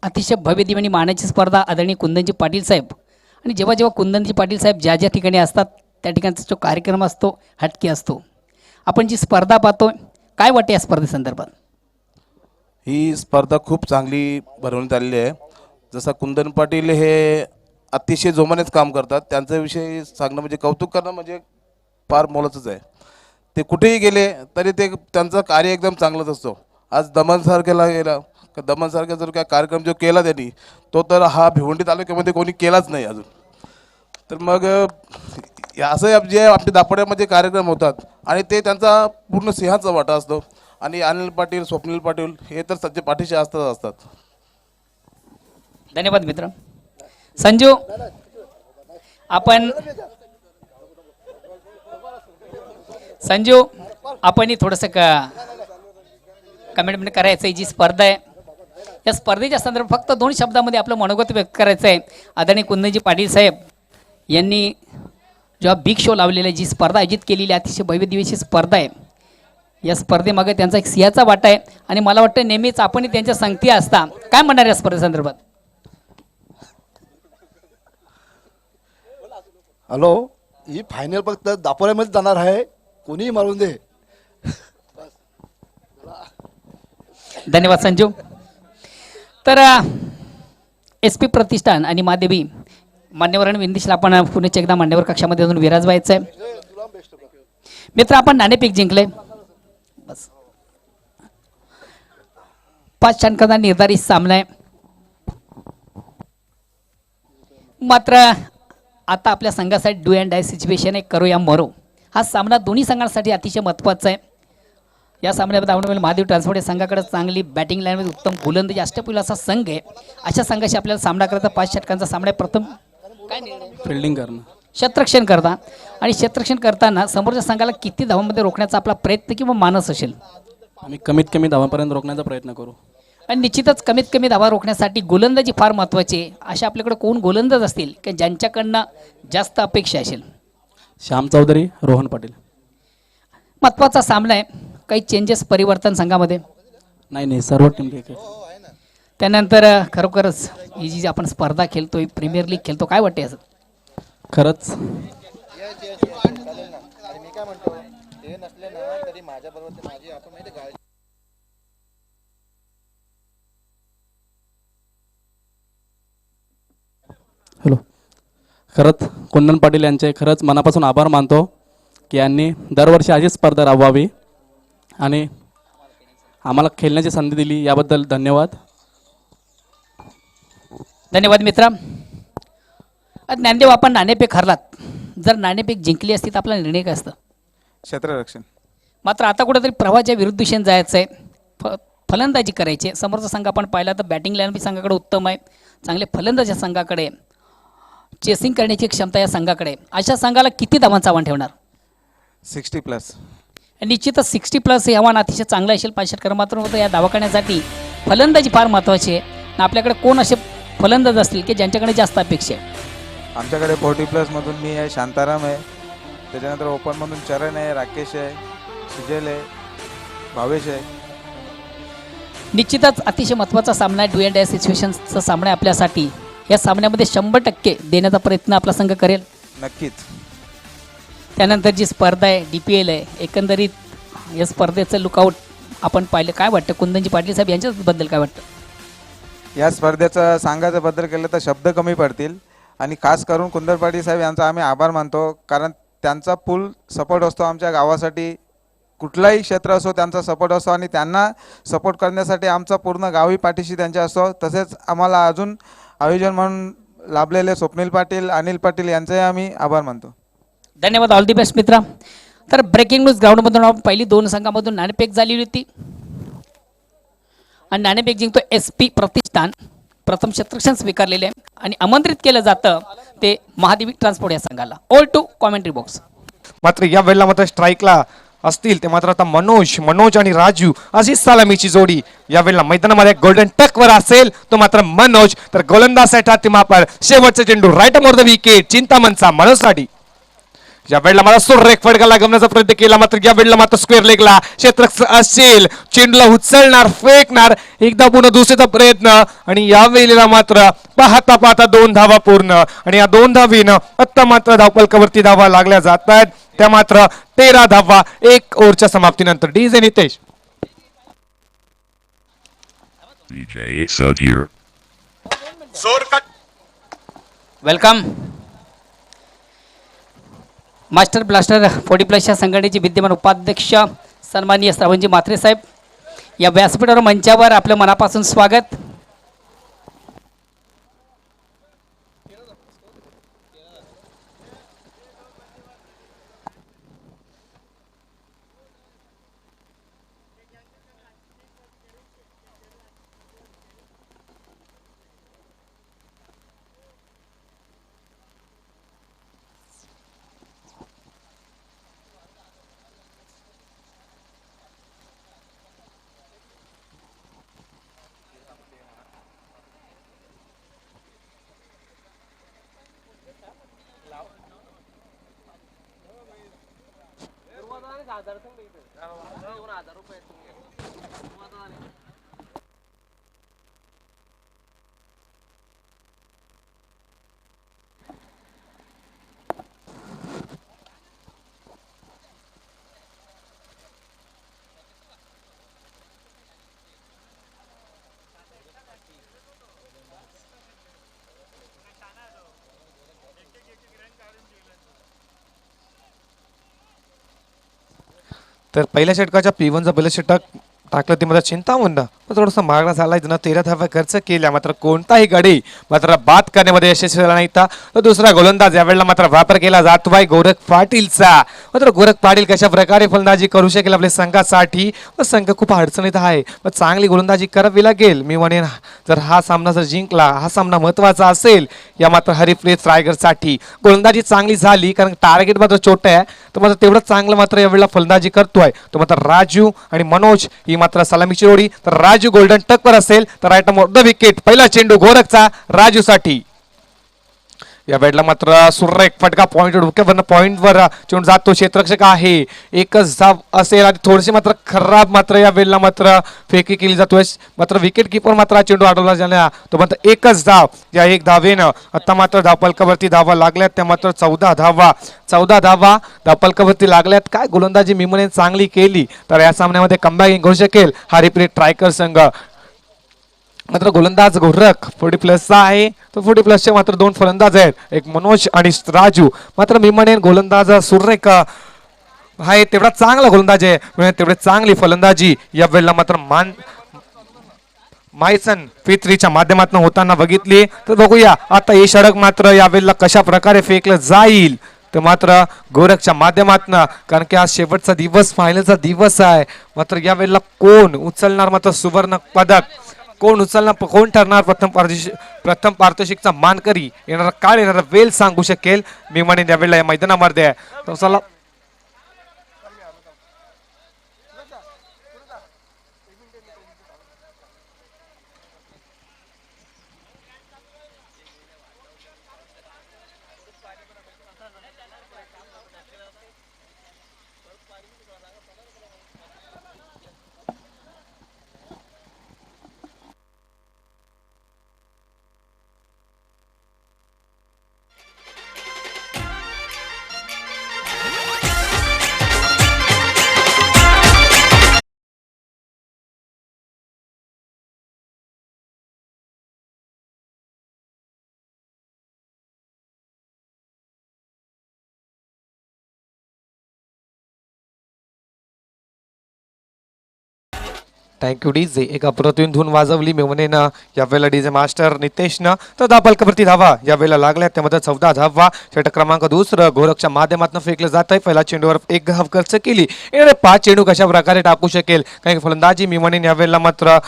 Speaker 2: अतिशय भव्य दिव्यानी मानाची स्पर्धा आदरणीय कुंदनजी पाटील साहेब. आणि जेव्हा जेव्हा कुंदनजी पाटील साहेब ज्या ज्या ठिकाणी असतात त्या ठिकाणचा जो कार्यक्रम असतो हटके असतो. आपण जी स्पर्धा पाहतोय काय वाटते या स्पर्धेसंदर्भात.
Speaker 5: ही स्पर्धा खूप चांगली भरवण्यात आलेली आहे. जसा कुंदन पाटील हे अतिशय जोमानेच काम करतात. त्यांच्याविषयी सांगणं म्हणजे कौतुक करणं म्हणजे फार मोलाचंच आहे. ते कुठेही गेले तरी ते त्यांचं कार्य एकदम चांगलंच असतो. आज दमनसारख्याला गेला का दमनसारखा जर काय कार्यक्रम जो केला त्यांनी तो तर हा भिवंडी तालुक्यामध्ये कोणी केलाच नाही अजून. तर मग असं जे आपल्या दापोड्यामध्ये कार्यक्रम होतात आणि ते त्यांचा पूर्ण सिंहाचा वाटा असतो. आणि अनिल पाटील स्वप्नील पाटील हे तर सध्या पाठीशी असतात.
Speaker 2: धन्यवाद मित्र. संजू आपण थोडंसं कमेंट करायचं आहे. जी स्पर्धा आहे या स्पर्धेच्या संदर्भात फक्त 2 शब्दामध्ये आपलं मनोगत व्यक्त करायचं आहे. आदरणीय कुंदनजी पाटील साहेब यांनी जेव्हा बिग शो लावलेला आहे जी स्पर्धा आयोजित केलेली अतिशय भव्य दिवशी स्पर्धा आहे. या स्पर्धेमागे त्यांचा एक सिंहाचा वाटा आहे. आणि मला वाटतं नेहमीच आपण त्यांच्या संगती असता. काय म्हणणार या स्पर्धेसंदर्भात.
Speaker 6: हॅलो, ही फायनल फक्त दापोऱ्यामध्ये जाणार आहे. कोणीही मारून दे.
Speaker 2: धन्यवाद संजू. तर SP प्रतिष्ठान आणि महादेवी मान्यवरांनी विनंतीला आपण पुण्याच्या एकदा मान्यवर कक्षामध्ये अजून विराजवायचं आहे. मित्र आपण नाणेफेक जिंकले. बस 5 षटकांचा निर्धारित सामना आहे. मात्र आता आपल्या संघासाठी डू अँड डाय सिच्युएशन आहे. करो या मरो हा सामना दोन्ही संघांसाठी अतिशय महत्त्वाचा आहे. या सामन्यामध्ये आपण महादेव ट्रान्सपोर्ट या संघाकडे चांगली बॅटिंग लाईनमध्ये उत्तम गोलंदाजी अष्टपैलू असा संघ आहे. अशा संघाशी आपल्याला सामना करायचा. 5 षटकांचा सामना आहे. प्रथम काय निर्णय.
Speaker 1: फिल्डिंग करणं.
Speaker 2: क्षेत्ररक्षण करता आणि क्षेत्ररक्षण करताना समोरच्या संघाला किती धावांमध्ये रोखण्याचा आपला प्रयत्न किंवा मानस असेल.
Speaker 1: आम्ही कमीत कमी धावांपर्यंत रोखण्याचा प्रयत्न करू.
Speaker 2: आणि निश्चितच कमीत कमी धावा रोखण्यासाठी गोलंदाजी फार महत्त्वाची आहे. अशा आपल्याकडे कोण गोलंदाज असतील की ज्यांच्याकडनं जास्त अपेक्षा असेल.
Speaker 1: श्याम चौधरी, रोहन पाटील.
Speaker 2: महत्त्वाचा सामना आहे. काही चेंजेस परिवर्तन संघामध्ये
Speaker 1: नाही सर्व टीम ठीक आहे.
Speaker 2: त्यानंतर खरोखरच ही जी आपण स्पर्धा खेळतोय प्रीमियर लीग खेळतो काय वाटते असं.
Speaker 1: खरंच हॅलो, खरंच कुंदन पाटील यांचे खरंच मनापासून आभार मानतो की यांनी दरवर्षी अशीच स्पर्धा राबवावी आणि आम्हाला खेळण्याची संधी दिली याबद्दल धन्यवाद.
Speaker 2: धन्यवाद मित्रा. ज्ञानदेव आपण नाणेफेक हरलात. जर नाणेफेक जिंकली असती तर आपला निर्णय काय असतं.
Speaker 7: क्षेत्ररक्षण.
Speaker 2: मात्र आता कुठेतरी प्रवाहाच्या विरुद्ध दिशेने जायचं आहे. फलंदाजी करायची. समोरचा संघ आपण पाहिला तर बॅटिंग लाईन बी संघाकडे उत्तम आहे. चांगले फलंदाज या संघाकडे. चेसिंग करण्याची क्षमता या संघाकडे. अशा संघाला किती धावांचं आव्हान ठेवणार.
Speaker 7: 60+.
Speaker 2: निश्चितच 60+ हे आव्हान अतिशय चांगलं असेल. 5 षटकार मात्र या धावा करण्यासाठी फलंदाजी फार महत्त्वाची आहे. आणि आपल्याकडे कोण असे फलंदाज असतील की ज्यांच्याकडे जास्त अपेक्षा आहे.
Speaker 7: आमच्याकडे 40+ मधून मी आहे, शांताराम आहे. त्याच्यानंतर ओपनमधून चरण आहे, राकेश आहे, सुजल आहे, भावेश आहे.
Speaker 2: निश्चितच अतिशय महत्त्वाचा सामना आहे. डू अँड डाय सिच्युएशनचा सामना आहे आपल्यासाठी. या सामन्यामध्ये 100% देण्याचा प्रयत्न आपला संघ करेल.
Speaker 7: नक्कीच.
Speaker 2: त्यानंतर जी स्पर्धा आहे DPL आहे. एकंदरीत या स्पर्धेचं लुकआउट आपण पाहिलं. काय वाटतं कुंदनजी पाटील साहेब यांच्याबद्दल काय वाटतं.
Speaker 7: या स्पर्धेचं सांगायचं बद्दल केलं तर शब्द कमी पडतील. आणि खास करून कुंदन पाटील साहेब यांचा आम्ही आभार मानतो. कारण त्यांचा फुल सपोर्ट असतो आमच्या गावासाठी. कुठलाही क्षेत्र असो त्यांचा सपोर्ट असतो. आणि त्यांना सपोर्ट करण्यासाठी आमचा पूर्ण गावही पाठीशी त्यांच्या असतो. तसेच आम्हाला अजून आयोजन म्हणून लाभलेले स्वप्नील पाटील, अनिल पाटील यांचाही आम्ही आभार मानतो.
Speaker 2: धन्यवाद. ऑल दी बेस्ट मित्रा. तर ब्रेकिंग न्यूज ग्राउंडमधून आपण पहिली 2 संघामधून नाणेफेक झालेली होती. आणि नाणेफेक जिंकतो SP प्रतिष्ठान. प्रथम क्षेत्ररक्षण स्वीकारलेले आहे आणि आमंत्रित केलं जातं ते महादेवी ट्रान्सपोर्ट या संघाला. All to commentary box.
Speaker 8: मात्र या वेळेला मात्र स्ट्राईकला असतील ते मात्र आता मनोज आणि राजू अशी सलामीची जोडी या वेळेला मैदानामध्ये गोल्डन टक वर असेल तो मात्र मनोज, तर गोलंदाज मापर शेवटचा चेंडू राईट मोर द विकेट चिंतामणचा मनोजसाठी. या वेळेला मला सुरेख फटका लागवण्याचा प्रयत्न केला मात्र या वेळेला मात्र स्क्वेअर लेगला क्षेत्ररक्षक असेल, चेंडूला उचलणार फेकणार एकदा पुन्हा दुसरीचा प्रयत्न आणि या वेळेला मात्र पाहता पाहता 2 धावा पूर्ण आणि या 2 धावीनं आता मात्र धावपलकावरती धावा लागल्या जात आहेत. त्या मात्र 13 धावा 1 ओव्हरच्या समाप्तीनंतर. DJ Nitesh.
Speaker 9: DJ Sudhir.
Speaker 2: Welcome. Master blaster 40+ संघटनेचे विद्यमान उपाध्यक्ष सन्माननीय श्रावणजी म्हात्रे साहेब, या व्यासपीठावर मंचावर आपलं मनापासून स्वागत.
Speaker 8: तर पहिल्या षटकाच्या P1चा पहिलं षटक टाकलं ते मात्र चिंतामणनं थोडंसं मागणं झाला. जण 13 धावा खर्च केल्या मात्र कोणताही गडी मात्र बाद करण्यामध्ये यशस्वी झाला नाही. तर दुसरा गोलंदाज यावेळेला मात्र वापर केला जातोय गोरख पाटीलचा. मात्र गोरख पाटील कशा प्रकारे फलंदाजी करू शकेल आपल्या संघासाठी, संघ खूप अडचणीत आहे, चांगली गोलंदाजी करावी लागेल. मी म्हणेन जर हा सामना जर जिंकला, हा सामना महत्वाचा असेल या मात्र हरिप्रीत रायगडसाठी. गोलंदाजी चांगली झाली कारण टार्गेट मात्र छोटं आहे, तर मात्र तेवढं चांगलं मात्र यावेळेला फलंदाजी करतोय तो मात्र राजू आणि मनोज ही मात्र सलामीची जोडी. तर राजू गोल्डन टक वर असेल तर राईट मोर द विकेट. पहिला चेंडू गोरखचा राजूसाठी. या बॅटला मात्र सुरेख फटका पॉइंटवर चेंडू जातो. क्षेत्ररक्षक आहे, एकच धाव असेल आणि थोडीशी मात्र खराब मात्र या वेळेला मात्र फेकी केली जातोय. मात्र विकेट किपर मात्र चेंडू अडवला झाला तो मात्र एकच धाव. या 1 धावेनं आता मात्र धावपलकावरती धावा लागल्यात त्या मात्र 14 धावा धावपलकावरती लागल्यात. काय गोलंदाजी मिमने चांगली केली तर या सामन्यामध्ये कमबॅक घेऊ शकेल हा रिप्ले ट्रायकर संघ. मात्र गोलंदाज गोरख 40+ आहे, तो 40+चे मात्र 2 फलंदाज आहेत, एक मनोज आणि राजू. मात्र मी म्हणेन गोलंदाज सुरेख आहे, तेवढा चांगला गोलंदाज आहे, तेवढी चांगली फलंदाजी या वेळेला मात्र मायसन फित्रीच्या माध्यमातून होताना बघितली. तर बघूया आता हे षटक मात्र या वेळेला कशा प्रकारे फेकलं जाईल. तर मात्र गोरखच्या माध्यमातून, कारण की आज शेवटचा दिवस, फायनलचा दिवस आहे, मात्र या वेळेला कोण उचलणार मात्र सुवर्ण पदक, कोण उचलणार, कोण ठरणार प्रथम पारितोषिकचा मानकरी, येणारा काळ येणारा वेळ सांगू शकेल. मी म्हणेन यावेळेला या मैदानामध्ये चला थँक्यू डीजे. एक अप्रतिम धून वाजवली मी म्हणेन यावेळेला डीजे मास्टर नितेशनं. तर धावपलकावरती धावा यावेळेला लागल्या त्यामध्ये 14 धावा. षटक क्रमांक 2 गोरखच्या माध्यमातून फेकलं जात आहे. पहिला चेंडूवर 1 धाव खर्च केली. येणारे 5 चेंडू कशा प्रकारे टाकू शकेल काही फलंदाजी मी म्हणेन यावेळेला मात्र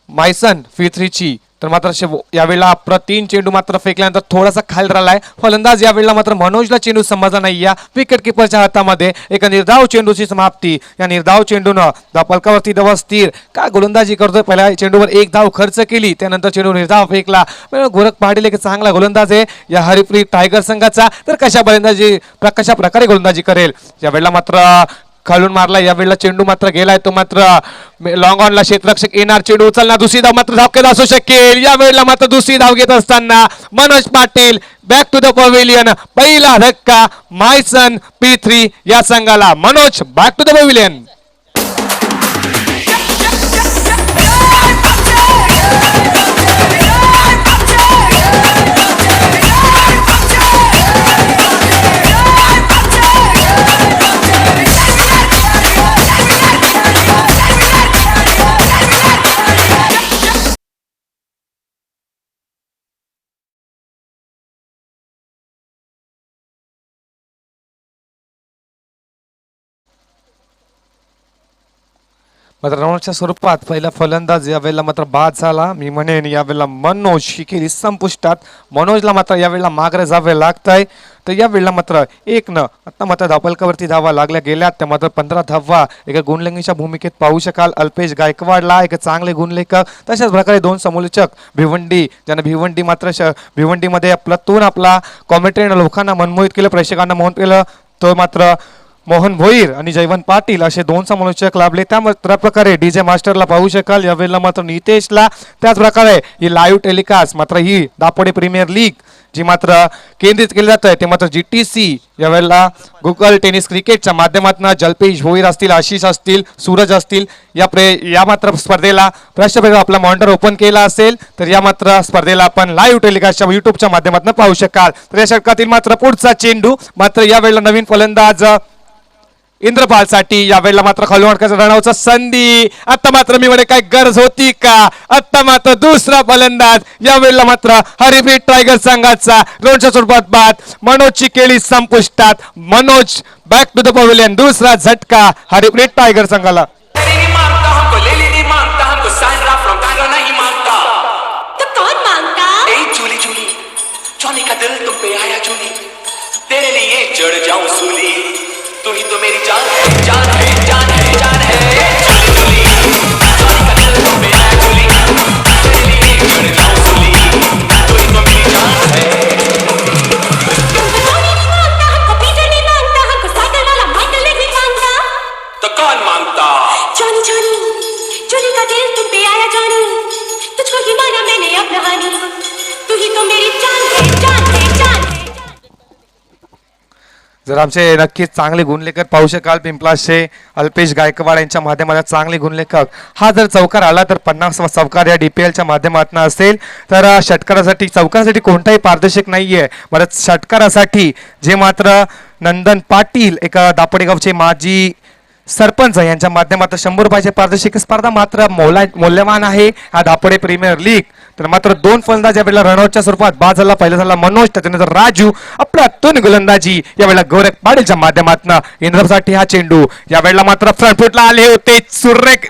Speaker 8: मायसन फित्रीची तर मात्र यावेळेला तीन चेंडू मात्र फेकल्यानंतर थोडासा खाली राहिलाय फलंदाज. यावेळेला मात्र मनोजला चेंडू समजला नाही. या विकेट किपरच्या हातामध्ये एक निर्धाव चेंडूची समाप्ती. या निर्धाव चेंडूनं धावफलकावरती धावा स्थिर. काय गोलंदाजी करतोय, पहिल्या चेंडूवर एक धाव खर्च केली, त्यानंतर चेंडू निर्धाव फेकला. गोरख पाटील एक चांगला गोलंदाज आहे या हरिप्रीत टायगर संघाचा. तर कशा प्रकारे गोलंदाजी करेल. यावेळेला मात्र खालून मारला. यावेळेला चेंडू मात्र गेलाय, तो मात्र लॉंग ऑनला क्षेत्ररक्षक येणार, चेंडू उचलणार, दुसरी धाव मात्र धावकेत असू शकेल. यावेळेला मात्र दुसरी धाव घेत असताना Manoj Patil back to the pavilion. पहिला धक्का मायसन P3 या संघाला. Manoj back to the pavilion. मात्र राऊंडच्या स्वरूपात पहिला फलंदाज यावेळेला मात्र बाद झाला. मी म्हणेन यावेळेला मनोज ही केली संपुष्टात. मनोजला मात्र यावेळेला माघारी जावे लागत आहे. तर यावेळेला मात्र आता मात्र धावफलकावरती धावा लागल्या गेल्या. त्या मात्र 15 धावा एका गुणलेखकाच्या भूमिकेत पाहू शकाल. अल्पेश गायकवाडला एक चांगले गुणलेखक, तशाच प्रकारे दोन समोलचक भिवंडी, ज्याने भिवंडीमध्ये आपला कॉमेंट्री लोकांना मनमोहित केलं, प्रेक्षकांना मोहन केलं. तो मात्र मोहन भोईर आणि जयवंत पाटील असे दोन समालोचक लाभले. त्या प्रकारे DJ मास्टरला पाहू शकाल. यावेळेला मात्र नितेशला. त्याच प्रकारे ही लाईव्ह टेलिकास्ट मात्र ही दापोडे प्रीमियर लीग जी मात्र केंद्रित केली जात आहे ते मात्र GTC यावेळेला गुगल टेनिस क्रिकेटच्या माध्यमातून जल्पेश भोईर असतील, आशिष असतील, सूरज असतील या मात्र स्पर्धेला प्रश्नपत्र आपला मॉनिटर ओपन केला असेल. तर या मात्र स्पर्धेला आपण लाईव्ह टेलिकास्टच्या युट्यूबच्या माध्यमातून पाहू शकाल. तर या षटकातील मात्र पुढचा चेंडू मात्र यावेळेला नवीन फलंदाज इंद्रपाल साठी. यावेळेला मात्र खालून अडकायचा रणावचा संधी. आता मात्र मी म्हणे काय गरज होती का. आता मात्र दुसरा फलंदाज यावेळेला मात्र हरिप्रीत टायगर संघाचा रोडच्या स्वरूपात बाद. मनोजची केली संपुष्टात. Manoj back to the pavilion. दुसरा झटका हरिप्रीत टायगर संघाला.
Speaker 3: नहीं मांगता हमको लेली नहीं मांगता हमको सैंड्रा फ्रॉम कांगो नहीं मांगता.
Speaker 10: तो कौन मांगता?
Speaker 3: ए जूली जूली जॉनी का दिल तुम पे आया जूली, तेरे लिए चढ़ जाऊं सूली, तू ही तो मेरी जान है जान है जान है जान है. जूली जॉनी का दिल तुम पे आया जूली, तेरे लिए चढ़ जाऊं सूली, तू ही तो मेरी जान है.
Speaker 10: हमको धोनी नहीं मांगता, हमको पीटर नहीं मांगता, हमको साइकिल वाला माइकल नहीं मांगता.
Speaker 3: तो कौन मांगता.
Speaker 10: जॉनी जॉनी जॉनी का दिल तुम पे आया जॉनी, तुझको ही माना मैंने अब रहानी, तू ही तो मेरी जान है जान है जान है.
Speaker 8: जर आमचे नक्कीच चांगले गुणलेखक पाहू शकाल पिंपलाशे अल्पेश गायकवाड यांच्या माध्यमातून चांगले गुणलेखक. हा जर चौकार आला तर 50वा चौकार या DPLच्या माध्यमातून असेल. तर चौकारासाठी कोणताही पारदर्शक नाहीये. बरं षटकारासाठी जे मात्र नंदन पाटील एका दापोडेगावचे माजी सरपंच यांच्या माध्यमातून 100 रुपयाची पारदर्शक स्पर्धा मात्र मौल्यवान आहे हा दापोडे प्रीमियर लीग. तर मात्र दोन फलंदाज यावेळेला रनआउटच्या स्वरूपात बाद झाला. पहिला झाला मनोज, त्याच्यानंतर राजू. आपला दोन गोलंदाजी यावेळेला गोरख पाटीलच्या माध्यमातून इंद्रसाठी हा चेंडू यावेळेला मात्र फ्रंट फुटला आले होते. सुरेख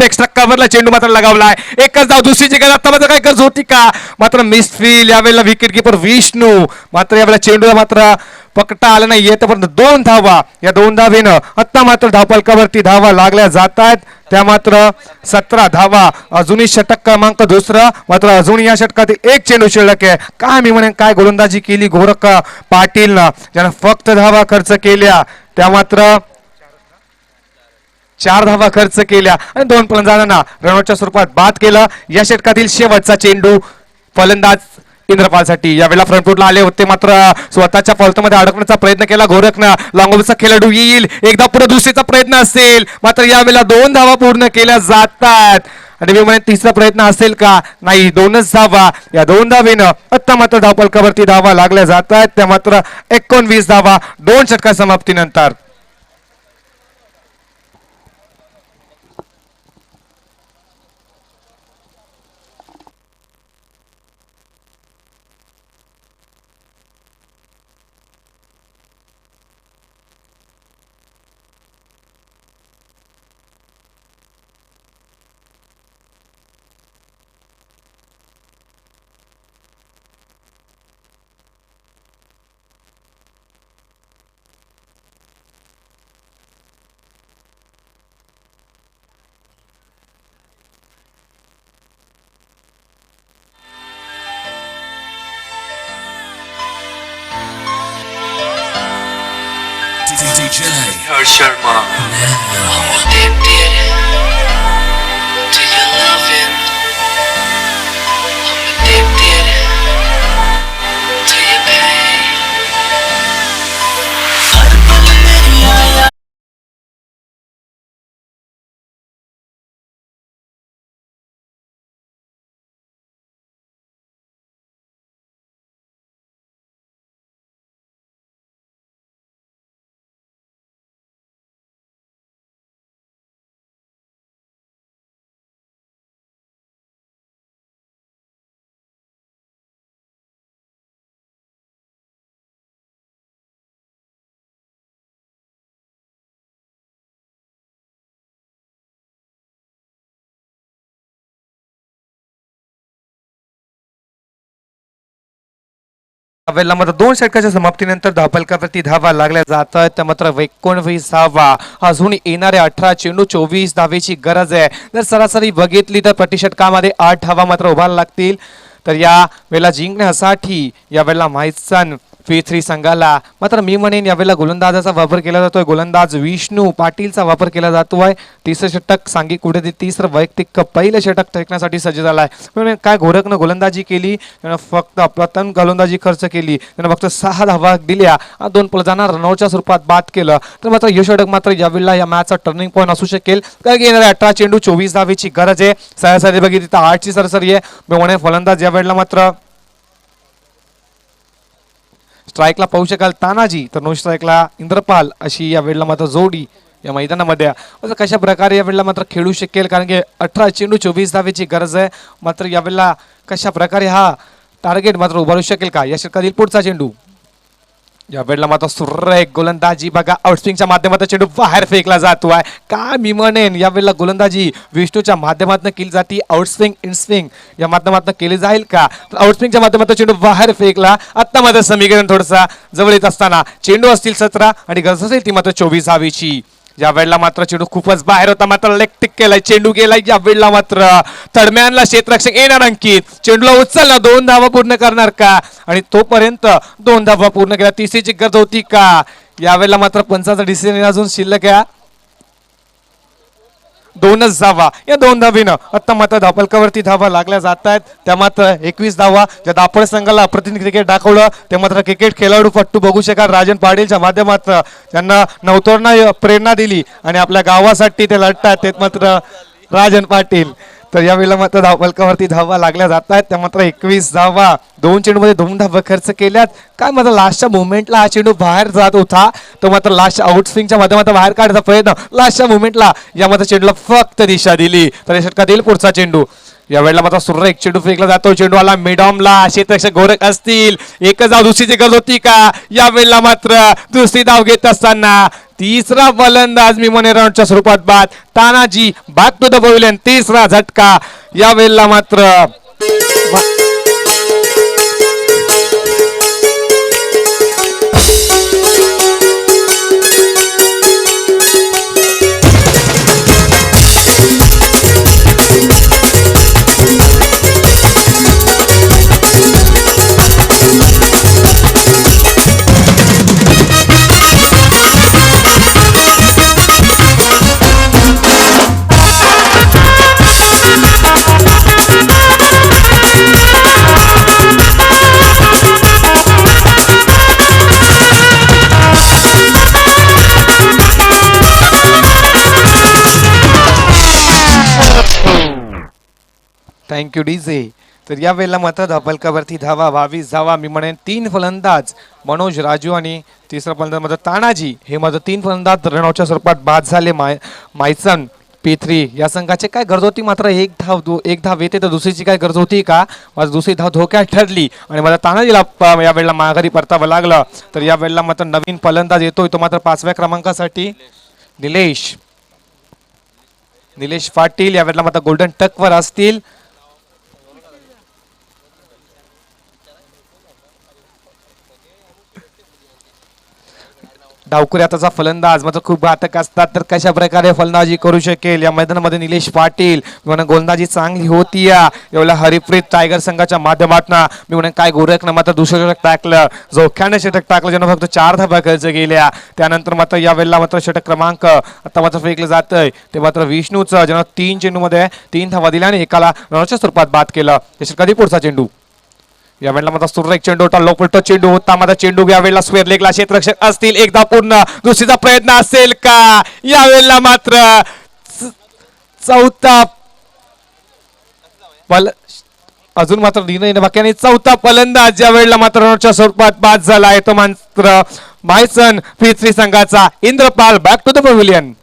Speaker 8: एक्स्ट्रा कव्हरला चेंडू मात्र लगावलाय. एकच धाव दुसरीची गरज आता मात्र काय गरज होती का. मात्र मिसफील यावेळेला विकेट किपर विष्णू. मात्र यावेळेला चेंडूला मात्र पकडता आलं नाही. येतापर्यंत 2 धावा. या 2 धावेनं आता मात्र धावफलकावरती धावा लागल्या जात आहेत. त्या मात्र 17 धावा. अजूनही षटक क्रमांक दुसरा. मात्र अजून या षटकातील एक चेंडू शिल्लक आहे. काय मी म्हणेन काय गोलंदाजी केली गोरख पाटीलनं, ज्यानं फक्त धावा खर्च केल्या. त्या मात्र 4 धावा खर्च केल्या आणि 2 फलंदाजांना रनआउटच्या स्वरूपात बाद केलं. या षटकातील शेवटचा चेंडू फलंदाज इंद्रपालसाठी. यावेळेला फ्रंटफुटला आले होते मात्र स्वतःच्या फॉल्टमध्ये अडकण्याचा प्रयत्न केला गोरखनं. लॉंगऑफचा खेळाडू येईल, एकदा पुढे दुसरीचा प्रयत्न असेल. मात्र यावेळेला 2 धावा पूर्ण केल्या जातात आणि मी म्हणेन तिसरा प्रयत्न असेल का. नाही, 2च धावा. या 2 धावेनं आता मात्र धावफलकावरती धावा लागल्या जातात. त्या मात्र 19 धावा 2 षटका समाप्तीनंतर.
Speaker 3: Hurt Sharma. I'm addicted to your loving. I'm addicted to your pain. हर पल मेरी आया
Speaker 8: वेळेला मात्र 2 षटकाच्या समाप्तीनंतर धावफलकावरती धावा लागल्या जात आहेत त्या मात्र 19 धावा अजून येणाऱ्या 18 चेंडू 24 धावेची गरज आहे. जर सरासरी बघितली तर प्रति षटकामध्ये 8 धावा मात्र उभार लागतील. तर या वेळेला जिंकण्यासाठी या वेळेला माहितसन P3 संघाला मात्र मी म्हणेन यावेळेला गोलंदाजाचा वापर केला जातोय. गोलंदाज विष्णू पाटीलचा वापर केला जातोय. तिसरं षटक सांघिक कुठे तिसरं वैयक्तिक पहिलं षटक फेकण्यासाठी सज्ज झालाय. म्हणजे काय घोरकनं गोलंदाजी केली, त्यानं फक्त प्रथम गोलंदाजी खर्च केली, त्यानं फक्त 6 धावा दिल्या, 2 फलंदाजांना रनआउटच्या स्वरूपात बाद केलं. तर मात्र हे षटक मात्र यावेळेला या मॅचचा टर्निंग पॉईंट असू शकेल. कारण की येणाऱ्या 18 चेंडू 24 धावेची गरज आहे. सरासरी बघितली तर 8ची सरासरी आहे. मी म्हणेन फलंदाज यावेळेला मात्र स्ट्राईकला पाहू शकाल तानाजी, तर नो स्ट्राईकला इंद्रपाल अशी या वेळेला मात्र जोडी या मैदानामध्ये कशा प्रकारे या वेळेला मात्र खेळू शकेल. कारण की 18 चेंडू 24 धावेची गरज आहे. मात्र यावेळेला कशा प्रकारे हा टार्गेट मात्र उभारू शकेल का या षटकातील पुढचा चेंडू. या वेळेला मात्र सुरेख गोलंदाजी बघा, आउटस्विंगच्या माध्यमातून चेंडू बाहेर फेकला जातो आहे. का मी म्हणेन या वेळेला गोलंदाजी विष्णूच्या माध्यमातून केली जाते. आउटस्विंग इनस्विंग या माध्यमातून केली जाईल का. तर आउटस्विंगच्या माध्यमातून चेंडू बाहेर फेकला. आता मात्र समीकरण थोडंसं जवळ येत असताना चेंडू असतील 17 आणि गरज असेल ती मात्र 24 धावेची. या वेळेला मात्र चेंडू खूपच बाहेर होता, मात्र लेग केलाय, चेंडू गेलाय. या वेळेला मात्र थर्डमॅनला क्षेत्ररक्षक येणार अंकित, चेंडूला उचलला, 2 धावा पूर्ण करणार का. आणि तोपर्यंत 2 धावा पूर्ण केला, तिसरीची गरज होती का. यावेळेला मात्र पंचाचा डिसिजन अजून शिल्लक आहे. 2च धावा, या 2 धावीनं आता मात्र धावफलकावरती धावा लागल्या जात आहेत. त्या मात्र 21 धावा. ज्या दापोडे संघाला अप्रतिम क्रिकेट दाखवलं ते मात्र क्रिकेट खेळाडू पट्टू बघू शकाल राजन पाटीलच्या माध्यमातून त्यांना नवतोरणा प्रेरणा दिली आणि आपल्या गावासाठी ते लढतात ते मात्र राजन पाटील. तर यावेळेला मात्र धावफलकावरती धावा लागल्या जात आहेत. त्या मात्र 21 धावा, 2 चेंडूमध्ये 2 धावा खर्च केल्यात. काय मात्र लास्टच्या मुवमेंटला हा चेंडू बाहेर जात होता, तो मात्र लास्टच्या आउटस्विंगच्या माध्यमातून बाहेर काढायचा प्रयत्न, लास्टच्या मुवमेंटला या मात्र चेंडूला फक्त दिशा दिली. तर या षटकातील पुढचा चेंडू. या वेळेला मात्र सुरेख चेंडू फेकला जातो. चेंडू आला मिडॉमला, क्षेत्ररक्षक गोरख असतील, एकच धाव दुसरीची गरज होती का. या वेळेला मात्र दुसरी धाव घेत असताना तिसरा फलंदाज मी म्हणे रनच्या स्वरूपात बाद. Tanaji back to the pavilion, तिसरा झटका. या वेळेला मात्र थँक्यू डीजे. तर या वेळेला मात्र धावफलकावरती धावा 22 धावा. मी म्हणेन 3 फलंदाज मनोज राजू आणि तिसरा फलंदाज मात्र तानाजी हे मात्र 3 फलंदाज रनआउटच्या स्वरूपात बाद झाले. मायसन P3 या संघाची काय गरज होती, मात्र एक धाव येते तर दुसरीची काय गरज होती का. माझं दुसरी धाव धोक्यात ठरली आणि मला तानाजीला या वेळेला माघारी परतावं लागलं. तर या वेळेला मात्र नवीन फलंदाज येतोय, तो मात्र 5व्या क्रमांकासाठी निलेश पाटील. या वेळेला मात्र गोल्डन टकवर असतील. डावकुरी आताचा फलंदाज मात्र खूप घातक असतात, तर कशा प्रकारे फलंदाजी करू शकेल या मैदानामध्ये निलेश पाटील. मी म्हणून गोलंदाजी चांगली होती या एवढ्या हरिप्रीत टायगर संघाच्या माध्यमातून. मी म्हणून काय गोरखनं मात्र दुसरं षटक टाकलं, जोख्याने षटक टाकलं, ज्यानं फक्त 4 धावा खर्च केल्या. त्यानंतर मात्र यावेळेला मात्र षटक क्रमांक आता मात्र फेकलं जातंय ते मात्र विष्णूचं, ज्यानं 3 चेंडूमध्ये 3 धावा दिल्या आणि एकाला रनच्या स्वरूपात बाद केलं. कधी पुढचा चेंडू यावेळेला मात्र सुरेख चेंडू होता, लोपलटो चेंडू होता. माझा चेंडू यावेळेला स्क्वेअर लेगला क्षेत्ररक्षक असतील, एकदा पूर्ण दुसरीचा प्रयत्न असेल का? यावेळेला मात्र चौथा अजून मात्र निर्णय बाकी चौथा फलंदाज ज्या वेळेला मात्र रनच्या स्वरूपात बाद झाला आहे तो मात्र मायसन फिथ्री संघाचा Indrapal. Back to the pavilion.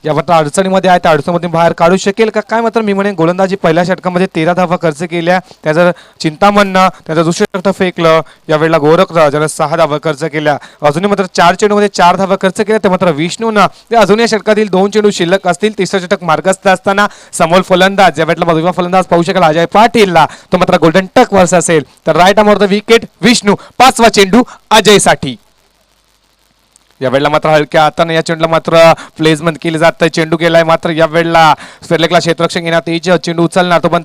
Speaker 8: या मात्र अडचणीमध्ये आहे त्या अडचणीमधून बाहेर काढू शकेल का काय? मात्र मी म्हणेन गोलंदाजी पहिल्या षटकामध्ये 13 धावा खर्च केल्या, त्याचं चिंतामणनं त्याचं दुसरं षटक फेकलं. यावेळेला गोरख ज्यानं 6 धावा खर्च केल्या. अजूनही मात्र 4 चेंडूमध्ये 4 धावा खर्च केल्या. ते मात्र विष्णूनं ते अजून या षटकातील 2 चेंडू शिल्लक असतील. तिसरं षटक मार्गस्थ असताना समोर फलंदाज यावेळेला मधुमा फलंदाज पाहू शकेल अजय पाटीलला, तो मात्र गोल्डन टक वर्ष असेल. तर right arm the wicket Vishnu, 5वा चेंडू अजयसाठी. यावेळेला मात्र हलक्या हाताने या चेंडूला मात्र प्लेसमेंट केले जात. चेंडू गेलाय मात्र यावेळेला स्पेरलेकला क्षेत्ररक्षक येणार, तेज चेंडू उचलणार तो पण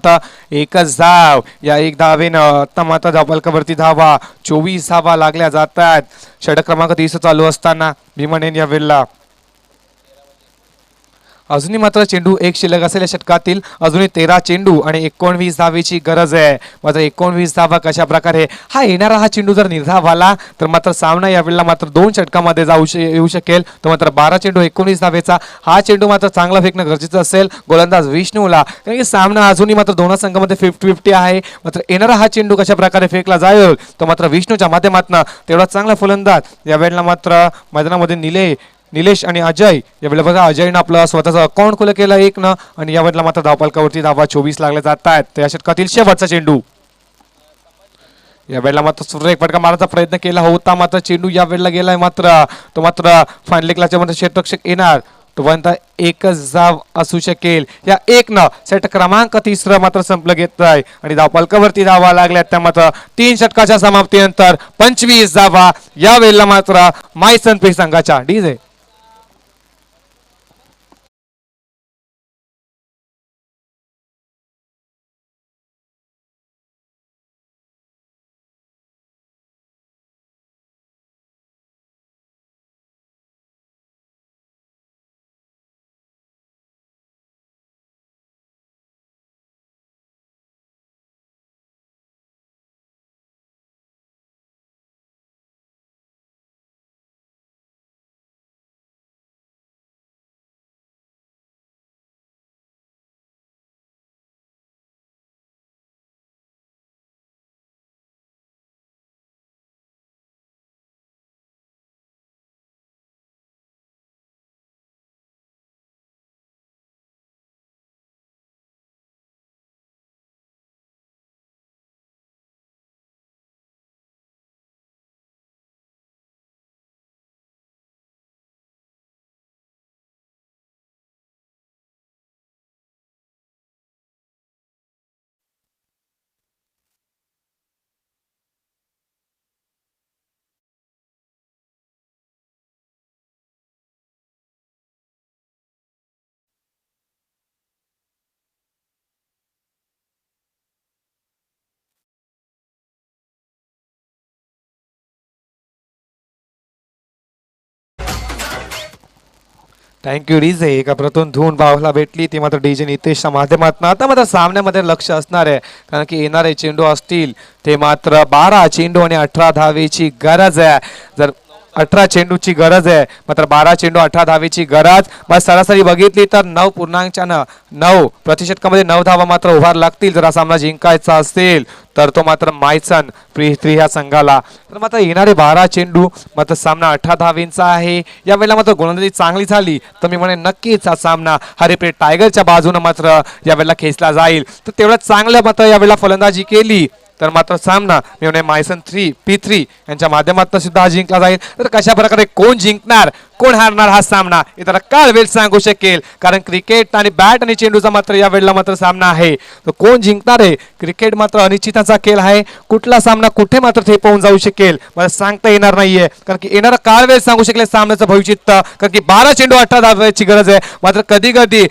Speaker 8: एकच धाव. या एक धावेनं आता मात्र धावफलकावरती धावा 24 धावा लागल्या जातात. षटक क्रमांक 30 चालू असताना मी म्हणेन यावेळेला अजूनही मात्र चेंडू एक शिल्लक असलेल्या षटकातील अजूनही 13 चेंडू आणि 19 धावेची गरज आहे. मात्र 19 धावा कशा प्रकारे हा येणारा हा चेंडू जर निर्धाव आला तर मात्र सामना यावेळेला मात्र 2 षटकामध्ये येऊ शकेल. तो मात्र 12 चेंडू 19 धावेचा हा चेंडू मात्र चांगला फेकणं गरजेचं असेल गोलंदाज विष्णूला, कारण की सामना अजूनही मात्र दोन्ही संघामध्ये 50-50 आहे. मात्र येणारा हा चेंडू कशा प्रकारे फेकला जाईल तो मात्र विष्णूच्या माध्यमातून तेवढा चांगला फलंदाज यावेळेला मात्र मैदानामध्ये निलेश आणि अजय. यावेळेला बघा अजयनं आपलं स्वतःचं अकाउंट खुलं केलं 1 आणि यावेळेला मात्र धावफलकावरती धावा 24 लागल्या जात आहेत. त्या षटकातील शेवटचा चेंडू यावेळेला मात्र सुरेख फटका मारण्याचा प्रयत्न केला होता, मात्र चेंडू यावेळेला गेलाय मात्र तो मात्र फायनल क्लासच्या मध्ये क्षेत्ररक्षक येणार, तोपर्यंत एकच धाव असू शकेल. या 1 सेट क्रमांक 3 मात्र संपलं घेत आहे आणि धावफलकावरती धावा लागल्या त्या मात्र 3 षटकाच्या समाप्तीनंतर 25 धावा यावेळेला मात्र मायसन पी संघाच्या. DJ thank you DJ. एका प्रथम धुवून पाहायला भेटली ती मात्र डीजे नितेशच्या माध्यमातून. आता मात्र सामन्यामध्ये लक्ष असणार आहे कारण की येणारे चेंडू असतील ते मात्र 12 चेंडू आणि 18 धावेची गरज आहे. जर 18 चेंडूची गरज आहे मात्र 12 चेंडू 18 धावेची गरज. मग सरासरी बघितली तर 9.9% 9 धावा मात्र उभार लागतील जर हा सामना जिंकायचा असेल तर तो मात्र मायसन प्री ह्या संघाला. तर मात्र येणारे 12 चेंडू मात्र सामना 18 धावेंचा आहे. यावेळेला मात्र गोलंदाजी चांगली झाली तर मी म्हणेन नक्कीच हा सामना हरिप्रीत टायगरच्या बाजूने मात्र यावेळेला खेचला जाईल. तर तेवढं चांगलं मात्र यावेळेला फलंदाजी केली तर मात्र सामना मी म्हणे मायसन P3 यांच्या माध्यमातून सुद्धा जिंकला जाईल. तर कशा प्रकारे कोण जिंकणार कोण हारणार हा सामना हे तर काळ वेळ सांगू शकेल कारण क्रिकेट आणि बॅट आणि चेंडूचा मात्र या वेळेला मात्र सामना आहे. तर कोण जिंकणार आहे क्रिकेट मात्र अनिश्चिताचा खेळ आहे. कुठला सामना कुठे मात्र थेपवून जाऊ शकेल मला सांगता येणार नाहीये कारण की येणारा काळ वेळ सांगू शकेल सामन्याचं भविष्य. कारण की 12 चेंडू 18 धावांची गरज आहे मात्र कधी कधी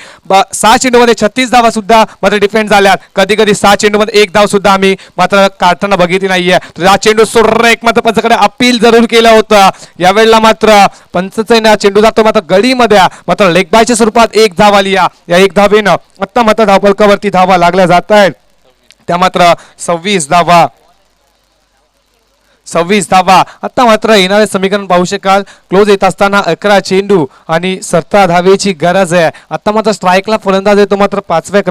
Speaker 8: 6 चेंडूमध्ये 36 धावा सुद्धा मात्र डिफेंड झाल्यात. कधी कधी 6 चेंडूमध्ये 1 धाव सुद्धा आम्ही मात्र काढताना बघितली नाहीये. तर हा चेंडू सोडर एक मात्र पंचाकडे अपील जरूर केलं होतं. यावेळेला मात्र पंचचा चेंडू जातो मात्र गडीमध्ये मात्र लेग बायच्या स्वरूपात 1 धाव आली. या 1 धावेनं आता मात्र धावफलकावरती धावा लागल्या जात आहेत. त्या मात्र 26 धावा. आता मात्र येणारे समीकरण पाहू शकाल क्लोज येत असताना 11 चेंडू आणि 17 धावेची गरज आहे. आता मात्र स्ट्राईकला फलंदाज येतो मात्र 6व्या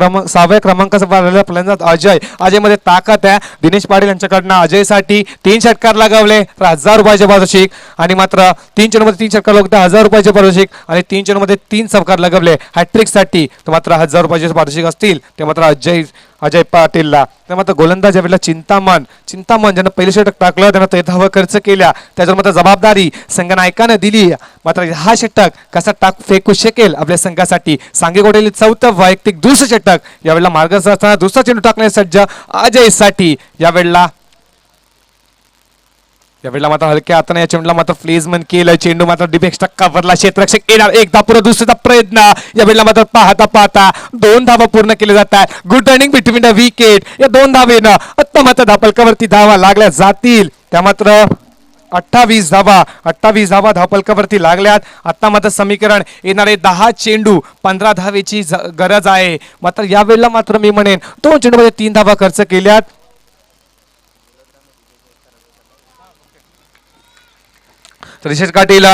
Speaker 8: क्रमांकाचा फलंदाज अजय मध्ये ताकद आहे. दिनेश पाटील यांच्याकडनं अजयसाठी 3 षटकार लगावले तर 1000 रुपयाचे पारितोषिक आणि मात्र 3 चेंडूमध्ये 3 षटकार लगवता 1000 रुपयाचे पारितोषिक आणि 3 चेंडूमध्ये 3 षटकार लगवले हॅट्रिक साठी तर मात्र 1000 रुपयाचे पारितोषिक असतील ते मात्र अजय पाटीलला. तर मात्र गोलंदाज यावेळेला चिंतामण ज्यानं पहिले षटक टाकलं त्यानं 13 धावा खर्च केल्या त्याच्यावर मात्र जबाबदारी संघनायकानं दिली. मात्र हा षटक कसा फेकू शकेल आपल्या संघासाठी सांगेकोटेल 4थं वैयक्तिक दुसरं षटक यावेळेला मार्गस्थ असताना दुसरा चेंडू टाकण्यास सज्ज अजयसाठी. यावेळेला मात्र हलक्या हाताने या चेंडूला मात्र प्लेसमेंट केलं. चेंडू मात्र डिफेक्स टक्कावरला क्षेत्ररक्षक येणार एकदा पुढे दुसऱ्याचा प्रयत्न. यावेळेला मात्र पाहता 2 धावा पूर्ण केल्या जातात. Good running between the wicket. या 2 धावेनं आता मात्र धावफलकावरती धावा लागल्या जातील. त्या मात्र 28 धावा धावफलकावरती लागल्यात. आता मात्र समीकरण येणारे 10 चेंडू 15 धावेची गरज आहे. मात्र यावेळेला मात्र मी म्हणेन 2 चेंडूमध्ये 3 धावा खर्च केल्यात. षटकातील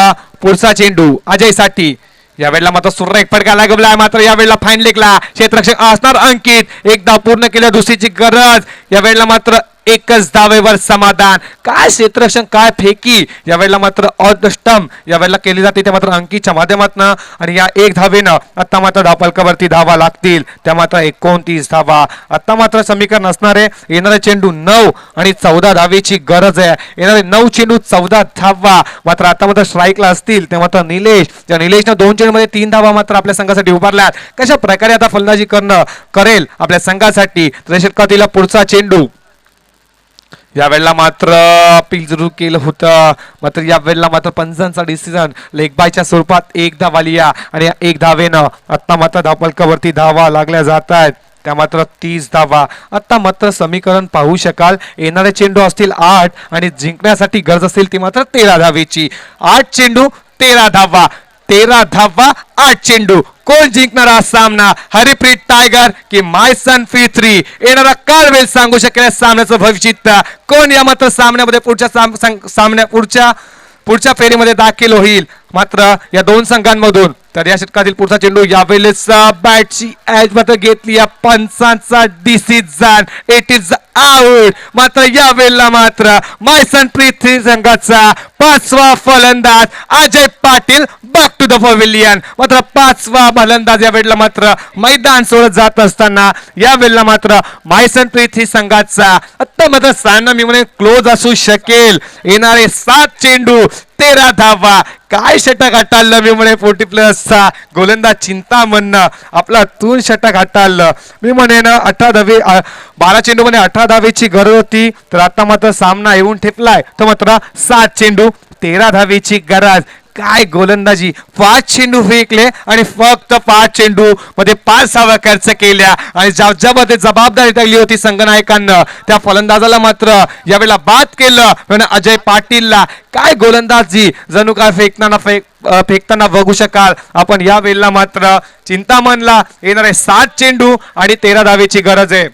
Speaker 8: पुढचा चेंडू अजयसाठी. यावेळेला मात्र सुर्रा एक फटका लागला मात्र यावेळेला फाईन लेगला क्षेत्ररक्षक असणार अंकित. 1 धाव पूर्ण केल्या दुसरीची गरज. यावेळेला मात्र 1च धावेवर समाधान. काय क्षेत्ररक्षण काय फेकी. यावेळेला मात्र ऑन द स्टंप यावेळेला केली जाते त्या मात्र अंकितच्या माध्यमातून आणि या 1 धावेनं आता मात्र धावफलकावरती धावा लागतील. त्या मात्र 29 धावा. आता मात्र समीकरण असणारे येणारे चेंडू 9 आणि 14 धावेची गरज आहे. येणारे 9 चेंडू 14 धावा. मात्र आता मात्र स्ट्राईकला असतील ते मात्र निलेशनं 2 चेंडूमध्ये 3 धावा मात्र आपल्या संघासाठी उभारल्यात. कशा प्रकारे आता फलंदाजी करेल आपल्या संघासाठी. षटकातील पुढचा चेंडू यावेळेला मात्र अपील जरूर केलं होतं. मात्र यावेळेला मात्र पंचांचा डिसिजन लेग बायच्या स्वरूपात 1 धाव आली आणि या 1 धावेनं आता मात्र धावफलकावरती धावा लागल्या जात आहेत. त्या मात्र 30 धावा. आता मात्र समीकरण पाहू शकाल येणारे चेंडू असतील 8 आणि जिंकण्यासाठी गरज असतील ती मात्र 13 धावेची. 8 चेंडू 13 धावा. 13 धावा 8 चेंडू. कोण जिंकणार हा सामना हरिप्रीत टायगर की मायसन P3 येणारा काळ वेळ सांगू शकेल सामन्याचं भविष्य. कोण या मात्र सामन्यामध्ये पुढच्या फेरीमध्ये दाखल होईल मात्र या 2 संघांमधून. तर या षटकातील पुढचा चेंडू यावेळेस बॅटची एज मात्र घेतली या पंचांचा डिसिजन. It is out. मात्र यावेळेला मात्र मायसन P3 संघाचा 5वा फलंदाज Ajay Patil back to the pavilion. मात्र 5वा फलंदाज यावेळेला मात्र मैदान सोडत जात असताना यावेळेला मात्र मायसन P3 संघाचा आता मात्र सामना मी म्हणे क्लोज असू शकेल. येणारे 7 चेंडू 13 धावा. काय षटक हाताळलं मी म्हणे 40+ गोलंदाज चिंतामण आपला 3 षटक हाताळलं. मी म्हणेन 18 धावे 12 चेंडू मध्ये 18 धावेची गरज होती. तर आता मात्र सामना येऊन ठेपलाय तर मात्र 7 चेंडू 13 धावेची गरज. काय गोलंदाजी, 5 चेंडू फेकले आणि फक्त 5 चेंडू मध्ये 5 धावा खर्च केल्या आणि ज्यामध्ये जबाबदारी टाकली होती संघनायकांना त्या फलंदाजाला मात्र यावेळेला बाद केलं पण अजय पाटीलला. काय गोलंदाजी, जणू काय फेकताना बघू शकाल आपण. या वेळेला मात्र चिंतामणला येणारे 7 चेंडू आणि 13 धावेची गरज आहे.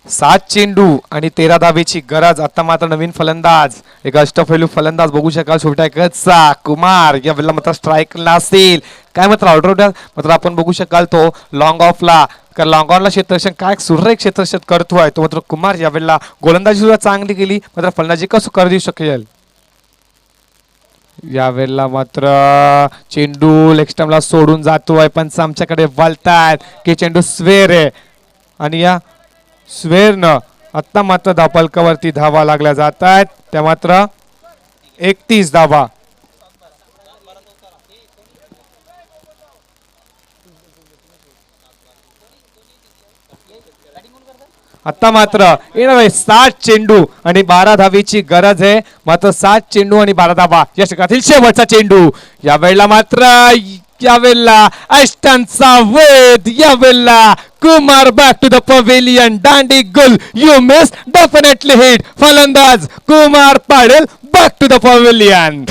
Speaker 8: सात चेंडू आणि 13 धावेची गरज. आता मात्र नवीन फलंदाज, एक अष्टपैलू फलंदाज बघू शकाल छोट्या गजचा कुमार. या वेळेला मात्र स्ट्राईकला असेल. काय मात्र ऑलराऊंडर मात्र आपण बघू शकाल तो लॉंग ऑफला लॉंग ऑनला क्षेत्ररक्षण काय सुरेख क्षेत्ररक्षण करतोय तो मात्र कुमार. या वेळेला गोलंदाजी सुद्धा चांगली केली मात्र फलंदाजी कसं कर देऊ शकेल. या वेळेला मात्र चेंडू लेग स्टंपला सोडून जातोय पंच आमच्याकडे वळतायत की चेंडू स्वेर आहे आणि या स्वेरनं आता मात्र धावफलकावरती धावा लागल्या जात आहेत. त्या मात्र 31 धावा. आता मात्र येणार 7 चेंडू आणि 12 धावेची गरज आहे. मात्र 7 चेंडू आणि 12 धावा या षटकातील शेवटचा चेंडू. या वेळेला मात्र यावेळेला अष्टांचा वेध. यावेळेला Kumar back to the pavilion. दांडी गुल यू मिस डेफिनेटली हिट. फलंदाज कुमार पाडेल बॅक टू द पवेलियन.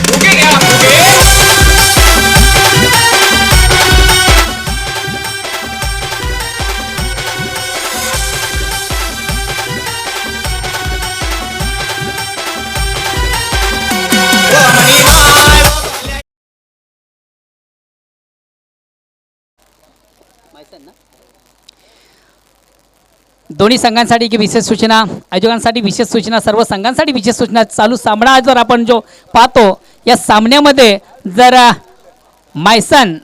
Speaker 2: दोन्ही संघांसाठी एक विशेष सूचना, आयोजकांसाठी विशेष सूचना, सर्व संघांसाठी विशेष सूचना. चालू सामना जर आपण जो पाहतो या सामन्यामध्ये जर मायसन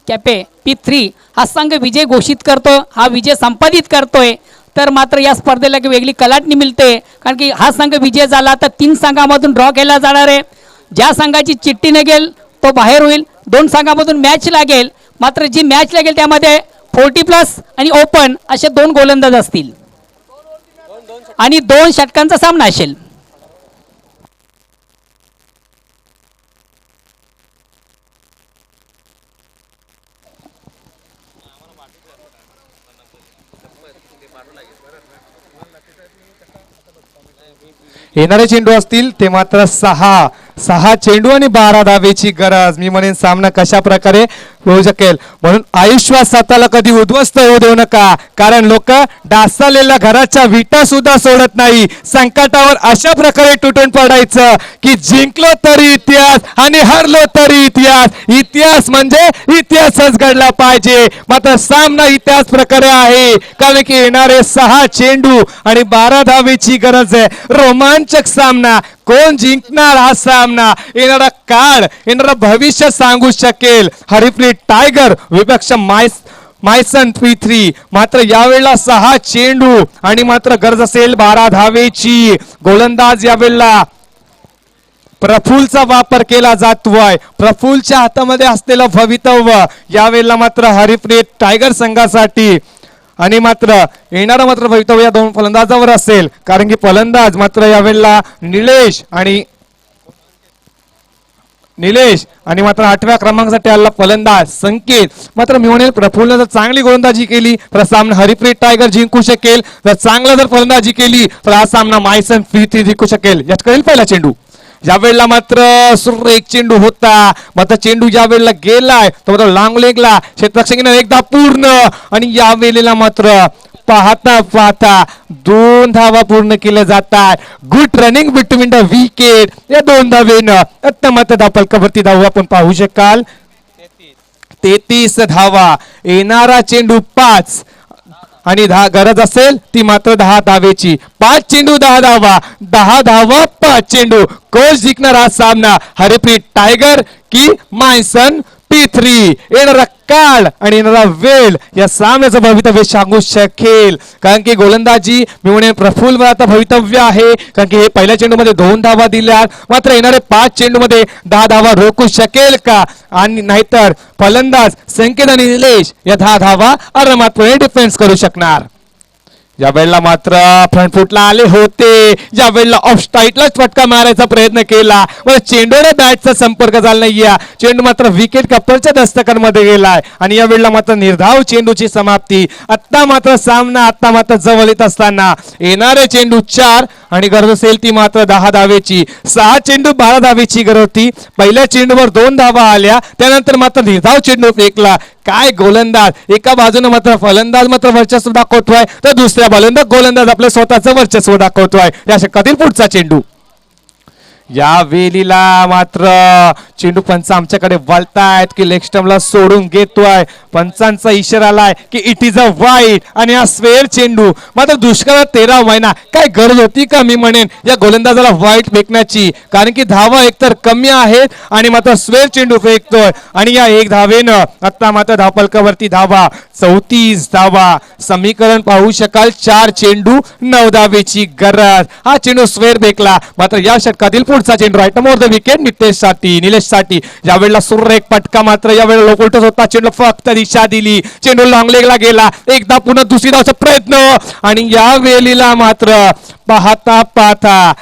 Speaker 2: कॅपे P3 हा संघ विजय घोषित करतो, हा विजय संपादित करतोय तर मात्र या स्पर्धेला एक वेगळी कलाटणी मिळते. कारण की हा संघ विजय झाला तर 3 संघामधून ड्रॉ केला जाणार आहे. ज्या संघाची चिठ्ठी निघेल तो बाहेर होईल. 2 संघामधून मॅच लागेल. मात्र जी मॅच लागेल त्यामध्ये 40+ आणि ओपन असे 2 गोलंदाज असतील आणि 2 षटकांचा सामना असेल.
Speaker 8: येणारे चेंडू असतील ते मात्र 6 चेंडू आणि 12 धावेची गरज. मी म्हणेन सामना कशा प्रकारे होऊ शकेल म्हणून आयुष्यात स्वतःला कधी उद्ध्वस्त होऊ देऊ नका. कारण लोक डासालेल्या घराच्या विटा सुद्धा सोडत नाही. संकटावर अशा प्रकारे तुटून पडायचं की जिंकलो तरी इतिहास आणि हरलो तरी इतिहास. इतिहास म्हणजे इतिहासच घडला पाहिजे. मात्र सामना इतिहास प्रकारे आहे कारण की येणारे 6 चेंडू आणि 12 धावेची गरज आहे. रोमांचक सामना. कोण जिंकणार हा सामना येणारा काळ येणारा भविष्य सांगू शकेल. हरिप्रीत टायगर विपक्ष मायसन P3. मात्र यावेळेला 6 चेंडू आणि मात्र गरज असेल 12 धावेची. गोलंदाज यावेळेला प्रफुलचा वापर केला जातोय. प्रफुलच्या हातामध्ये असलेलं भवितव्य यावेळेला मात्र हरिप्रीत टायगर संघासाठी आणि मात्र येणारा मात्र भवितव्य या 2 फलंदाजावर असेल कारण की फलंदाज मात्र यावेळेला निलेश आणि मात्र 8व्या क्रमांकासाठी आलेला फलंदाज संकेत. मात्र मी म्हणेल प्रफुल्लने जर चांगली गोलंदाजी केली तर सामना हरिप्रीत टायगर जिंकू शकेल. जर चांगला जर फलंदाजी केली तर हा सामना मायसन P3 जिंकू शकेल. यात पहिला चेंडू. यावेळेला मात्र सुरेख चेंडू होता. मात्र चेंडू ज्या वेळेला गेलाय तो मात्र लॉंग लेगला क्षेत्ररक्षकाने एकदा पूर्ण आणि या वेळेला मात्र पाहता 2 धावा पूर्ण केल्या जातात. Good running between the wicket. या 2 धावेनं आता मात्र धावफलकावरती धावा आपण पाहू शकाल 33 धावा. येणारा चेंडू 5 आणि गरज असेल ती मात्र 10 धावेची. 5 चेंडू 10 धावा. 10 धावा 5 चेंडू. कोच जिंकणार हा सामना हरिप्रीत टायगर की मायसन P3 येणारा काळ आणि येणारा वेळ या सामन्याचं भवितव्य सांगू शकेल. कारण की गोलंदाजी मी म्हणेन प्रफुल्ल आता भवितव्य आहे. कारण की हे पहिल्या चेंडूमध्ये 2 धावा दिल्या, मात्र येणारे 5 चेंडूमध्ये 10 धावा रोखू शकेल का, आणि नाहीतर फलंदाज संकेत आणि निलेश या 10 धावा आरामातपणे डिफेन्स करू शकणार. या वेळेला मात्र फ्रंट फुटला आले होते, या वेळेला ऑफ स्ट्राईकलाच फटका मारायचा प्रयत्न केला, पण चेंडूने बॅटचा संपर्क झाला नाहीये. चेंडू मात्र विकेट कपरच्या दस्तकांमध्ये गेलाय आणि या वेळेला मात्र निर्धाव चेंडूची समाप्ती. आता मात्र सामना आता मात्र जवळ येत असताना येणारे चेंडू 4 आणि गरज असेल ती मात्र 10 धावेची. 6 चेंडू 12 धावेची गरज होती. पहिल्या चेंडूवर 2 धावा आल्या, त्यानंतर मात्र निर्धाव चेंडू फेकला. काय गोलंदाज, एका बाजूने मात्र फलंदाज मात्र वर्चस्व दाखवतोय, तर दुसऱ्या बाजूने गोलंदाज आपलं स्वतःचं वर्चस्व दाखवतोय. या षटकातील पुढचा चेंडू. या वेळीला मात्र चेंडू पंच आमच्याकडे वळतायत की लेग स्टंपला सोडून घेतोय. पंचांचा इशारा आलाय की इट इज अ वाईट आणि हा स्वेअर चेंडू. मात्र दुष्काळात 13 महिना काय गरज होती का मी म्हणेन या गोलंदाजाला वाईट फेकण्याची, कारण की धावा एकतर कमी आहेत आणि मात्र स्वेअर चेंडू फेकतोय. आणि या 1 धावेनं आता मात्र धावफलकावरती धावा 34 धावा. समीकरण पाहू शकाल, 4 चेंडू 9 धावेची गरज. हा चेंडू स्वेअर फेकला. मात्र या षटकातील पुढचा चेंडू right more the wicket Nilesh साठी. यावेळेला सुरेख पटका, मात्र यावेळेला लोक होता. चेंडू फक्त दिशा दिली, चेंडू लॉंग लेगला गेला. एकदा पुन्हा दुसरी धावचा प्रयत्न आणि या वेळेला मात्र पाहता पाहता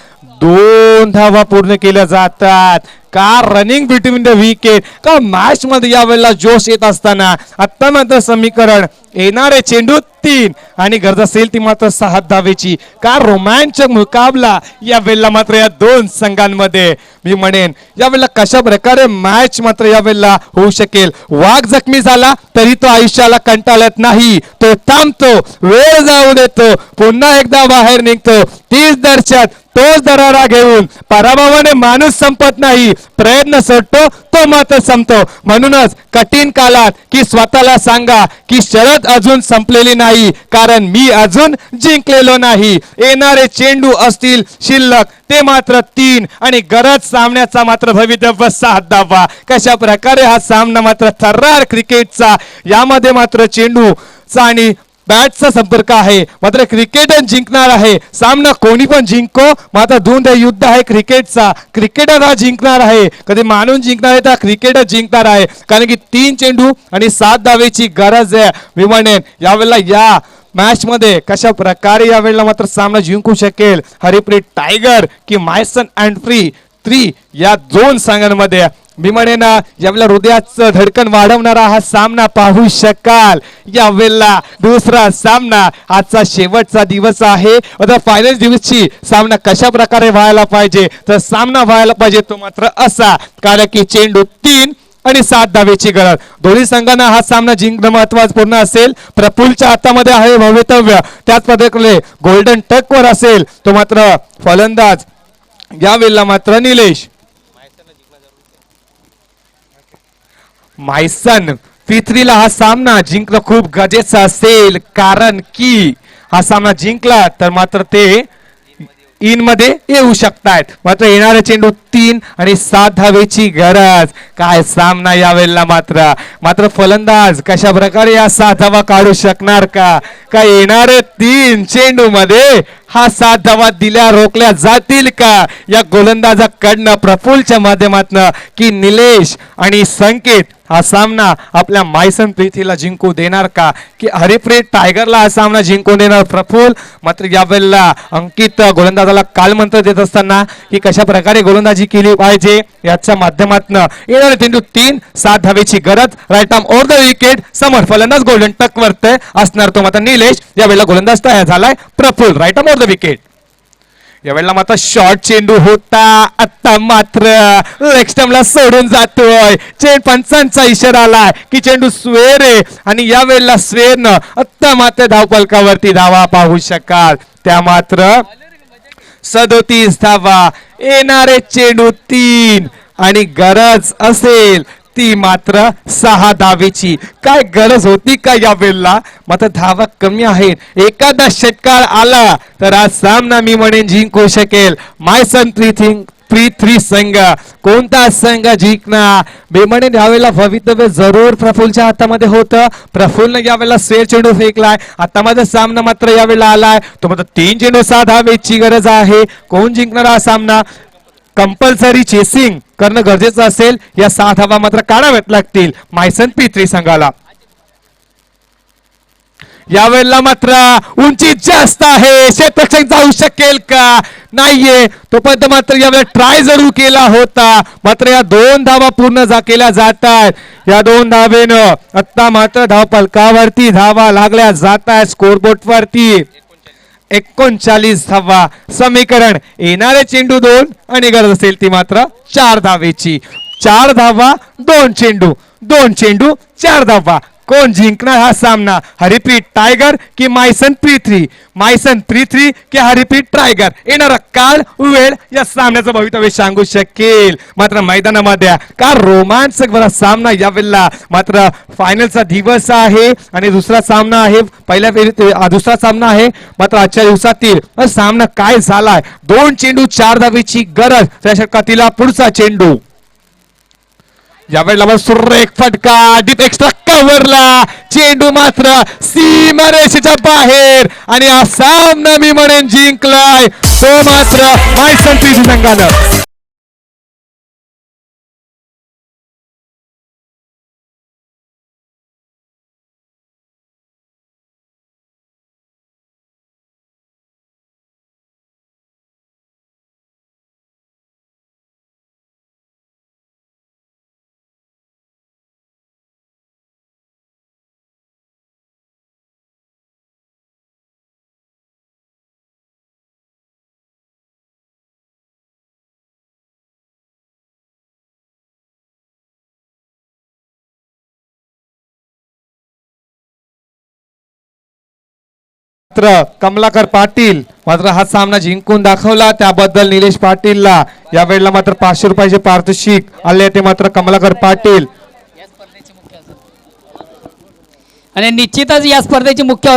Speaker 8: 2 धावा पूर्ण केल्या जातात. का रनिंग बिटवीन द विकेट, का मॅच मध्ये यावेळेला जोश येत असताना आता मात्र समीकरण येणारे चेंडू 3 आणि गरज असेल ती मात्र 6 धावेची. का रोमांचक मुकाबला या वेळेला मात्र या 2 संघांमध्ये. मी म्हणेन यावेळेला कशा प्रकारे मॅच मात्र यावेळेला होऊ शकेल. वाघ जखमी झाला तरी तो आयुष्याला कंटाळत नाही, तो थांबतो, वेळ जाऊ देतो, पुन्हा एकदा बाहेर निघतो. तीच दर्शत तोच दरारा घेऊन पराभवाने माणूस संपत नाही, प्रयत्न सोडतो तो मात्र संपतो. म्हणूनच कठीण काळात की स्वतःला सांगा की शरद अजून संपलेली नाही, कारण मी अजून जिंकलेलो नाही. येणारे चेंडू असतील शिल्लक ते मात्र 3 आणि गरज सामन्याचा मात्र भवितव्य 7 धावा. कशा प्रकारे हा सामना मात्र थर्रार क्रिकेटचा, यामध्ये मात्र चेंडूचा आणि बॅटचा संपर्क आहे, मात्र क्रिकेटर जिंकणार आहे. सामना कोणी पण जिंको, मात्र धुंद युद्ध आहे क्रिकेटचा. क्रिकेटर हा जिंकणार आहे, कधी मानून जिंकणार आहे तर क्रिकेटर जिंकणार आहे, कारण की 3 चेंडू आणि 7 धावेची गरज आहे. मी म्हणेन यावेळेला या मॅच मध्ये कशा प्रकारे यावेळेला मात्र सामना जिंकू शकेल हरिप्रीत टायगर की मायसन अँड फ्री या 2 संघांमध्ये. मी म्हणेन यावेळेला हृदयाचं धडकन वाढवणारा हा सामना पाहू शकाल. यावेळेला दुसरा सामना, आजचा शेवटचा दिवस आहे. आता फायनल दिवसची सामना कशा प्रकारे व्हायला पाहिजे, तर सामना व्हायला पाहिजे तो मात्र असा, कारण की चेंडू 3 आणि 7 धावेची गरज. दोन्ही संघांना हा सामना जिंकणं महत्त्वपूर्ण असेल. प्रफुल्लच्या हातामध्ये आहे भवितव्य, त्याच पद्धतीने गोल्डन टक वर असेल तो मात्र फलंदाज. यावेळेला मात्र निलेश मायसन P3 ला हा सामना जिंकणं खूप गरजेचं असेल, कारण की हा सामना जिंकला तर मात्र ते इन मध्ये येऊ शकतायत. मात्र येणारे चेंडू 3 आणि 7 धावेची गरज. काय सामना यावेळेला मात्र फलंदाज कशा प्रकारे या 7 धावा काढू शकणार का. काय येणारे 3 चेंडू मध्ये हा 7 धावा दिल्या रोखल्या जातील का या गोलंदाजाकडनं प्रफुल्लच्या माध्यमातून, की निलेश आणि संकेत हा सामना आपल्या मायसन प्रीतीला जिंकू देणार का, की हरिप्रीत टायगरला हा सामना जिंकून देणार प्रफुल्ल. मात्र यावेळेला अंकित गोलंदाजाला कालमंत्र देत असताना की कशा प्रकारे गोलंदाजी केली पाहिजे याच्या माध्यमातून येणारे चेंडू 3 7 धावेची गरज. Right arm over the wicket, समोर फलंदाज गोल्डन टक वरते असणार तो मात्र निलेश. यावेळेला गोलंदाज तयार झालाय Praful. Right arm over the wicket. यावेळेला मात्र शॉर्ट चेंडू होता, आता मात्र लेग स्टंपला सोडून जातोय. पंचांचा इशारा आलाय की चेंडू स्वेअर आहे आणि यावेळेला स्वेअरनं आता मात्र धावफलकावरती धावा पाहू शकाल. त्या मात्र 37 धावा. येणारे चेंडू 3 आणि गरज असेल ती मात्र 6 धावेची. काय गरज होती का यावेळेला, मात्र धावा कमी आहेत. एखादा षटकार आला तर हा सामना मी म्हणेन जिंकू शकेल मायसन पृथ्वी संघ. कोणता संघ जिंकणार? भीमाने यावेळेला भवितव्य जरूर प्रफुल्लच्या हातामध्ये होतं. प्रफुल्लने यावेळेला सेल चेंडू फेकलाय. हातामध्ये सामना मात्र यावेळेला आलाय. तो मात्र 3 चेंडू 6 धावेची गरज आहे. कोण जिंकणार हा सामना? कंपल्सरी चेसिंग करणं गरजेचं असेल. या 6 धावा मात्र काढाव्यात लागतील मायसन पृथ्वी संघाला. यावेळेला मात्र उंची जास्त आहे. क्षेत्ररक्षक जाऊ शकेल का? नाहीये. तोपर्यंत मात्र यावेळेला ट्राय जरूर केला होता. मात्र या 2 धावा पूर्ण केल्या जात आहेत. या 2 धावेनं आता मात्र धावफलकावरती धावा लागल्या जात आहेत. स्कोरबोर्ड वरती 39 धावा. समीकरण येणारे चेंडू 2 आणि गरज असेल ती मात्र 4 धावेची. 4 धावा 2 चेंडू, 2 चेंडू 4 धावा. कोण जिंकणार हा सामना? हरिप्रीत टायगर की मायसन पृथ्वी? मायसन पृथ्वी की हरिप्रीत टायगर? येणारा काळ वेळ या सामन्याचं भवितव्य सांगू शकेल. मात्र मैदानामध्ये का रोमांचक बरा सामना यावेळेला. मात्र फायनलचा दिवस आहे आणि दुसरा सामना आहे. पहिल्या फेरीत दुसरा सामना आहे. मात्र आजच्या दिवसातील सामना काय झालाय? 2 चेंडू 4 धावेची गरज. त्या षटकातील पुढचा चेंडू. यावेळेला सुरेख फटका डीप एक्स्ट्रा कव्हरला. चेंडू मात्र सीमारेषेच्या बाहेर आणि हा सामना मी म्हणेन जिंकलाय तो मात्र मायसन पृथ्वी संघानं. कमलाकर पाटील मात्र हा सामना जिंकून दाखवला. त्याबद्दल निलेश पाटीलला यावेळेला मात्र 500 रुपयाचे पारितोषिक आले. ते मात्र कमलाकर पाटील
Speaker 2: आणि निश्चितच या स्पर्धेचे मुख्य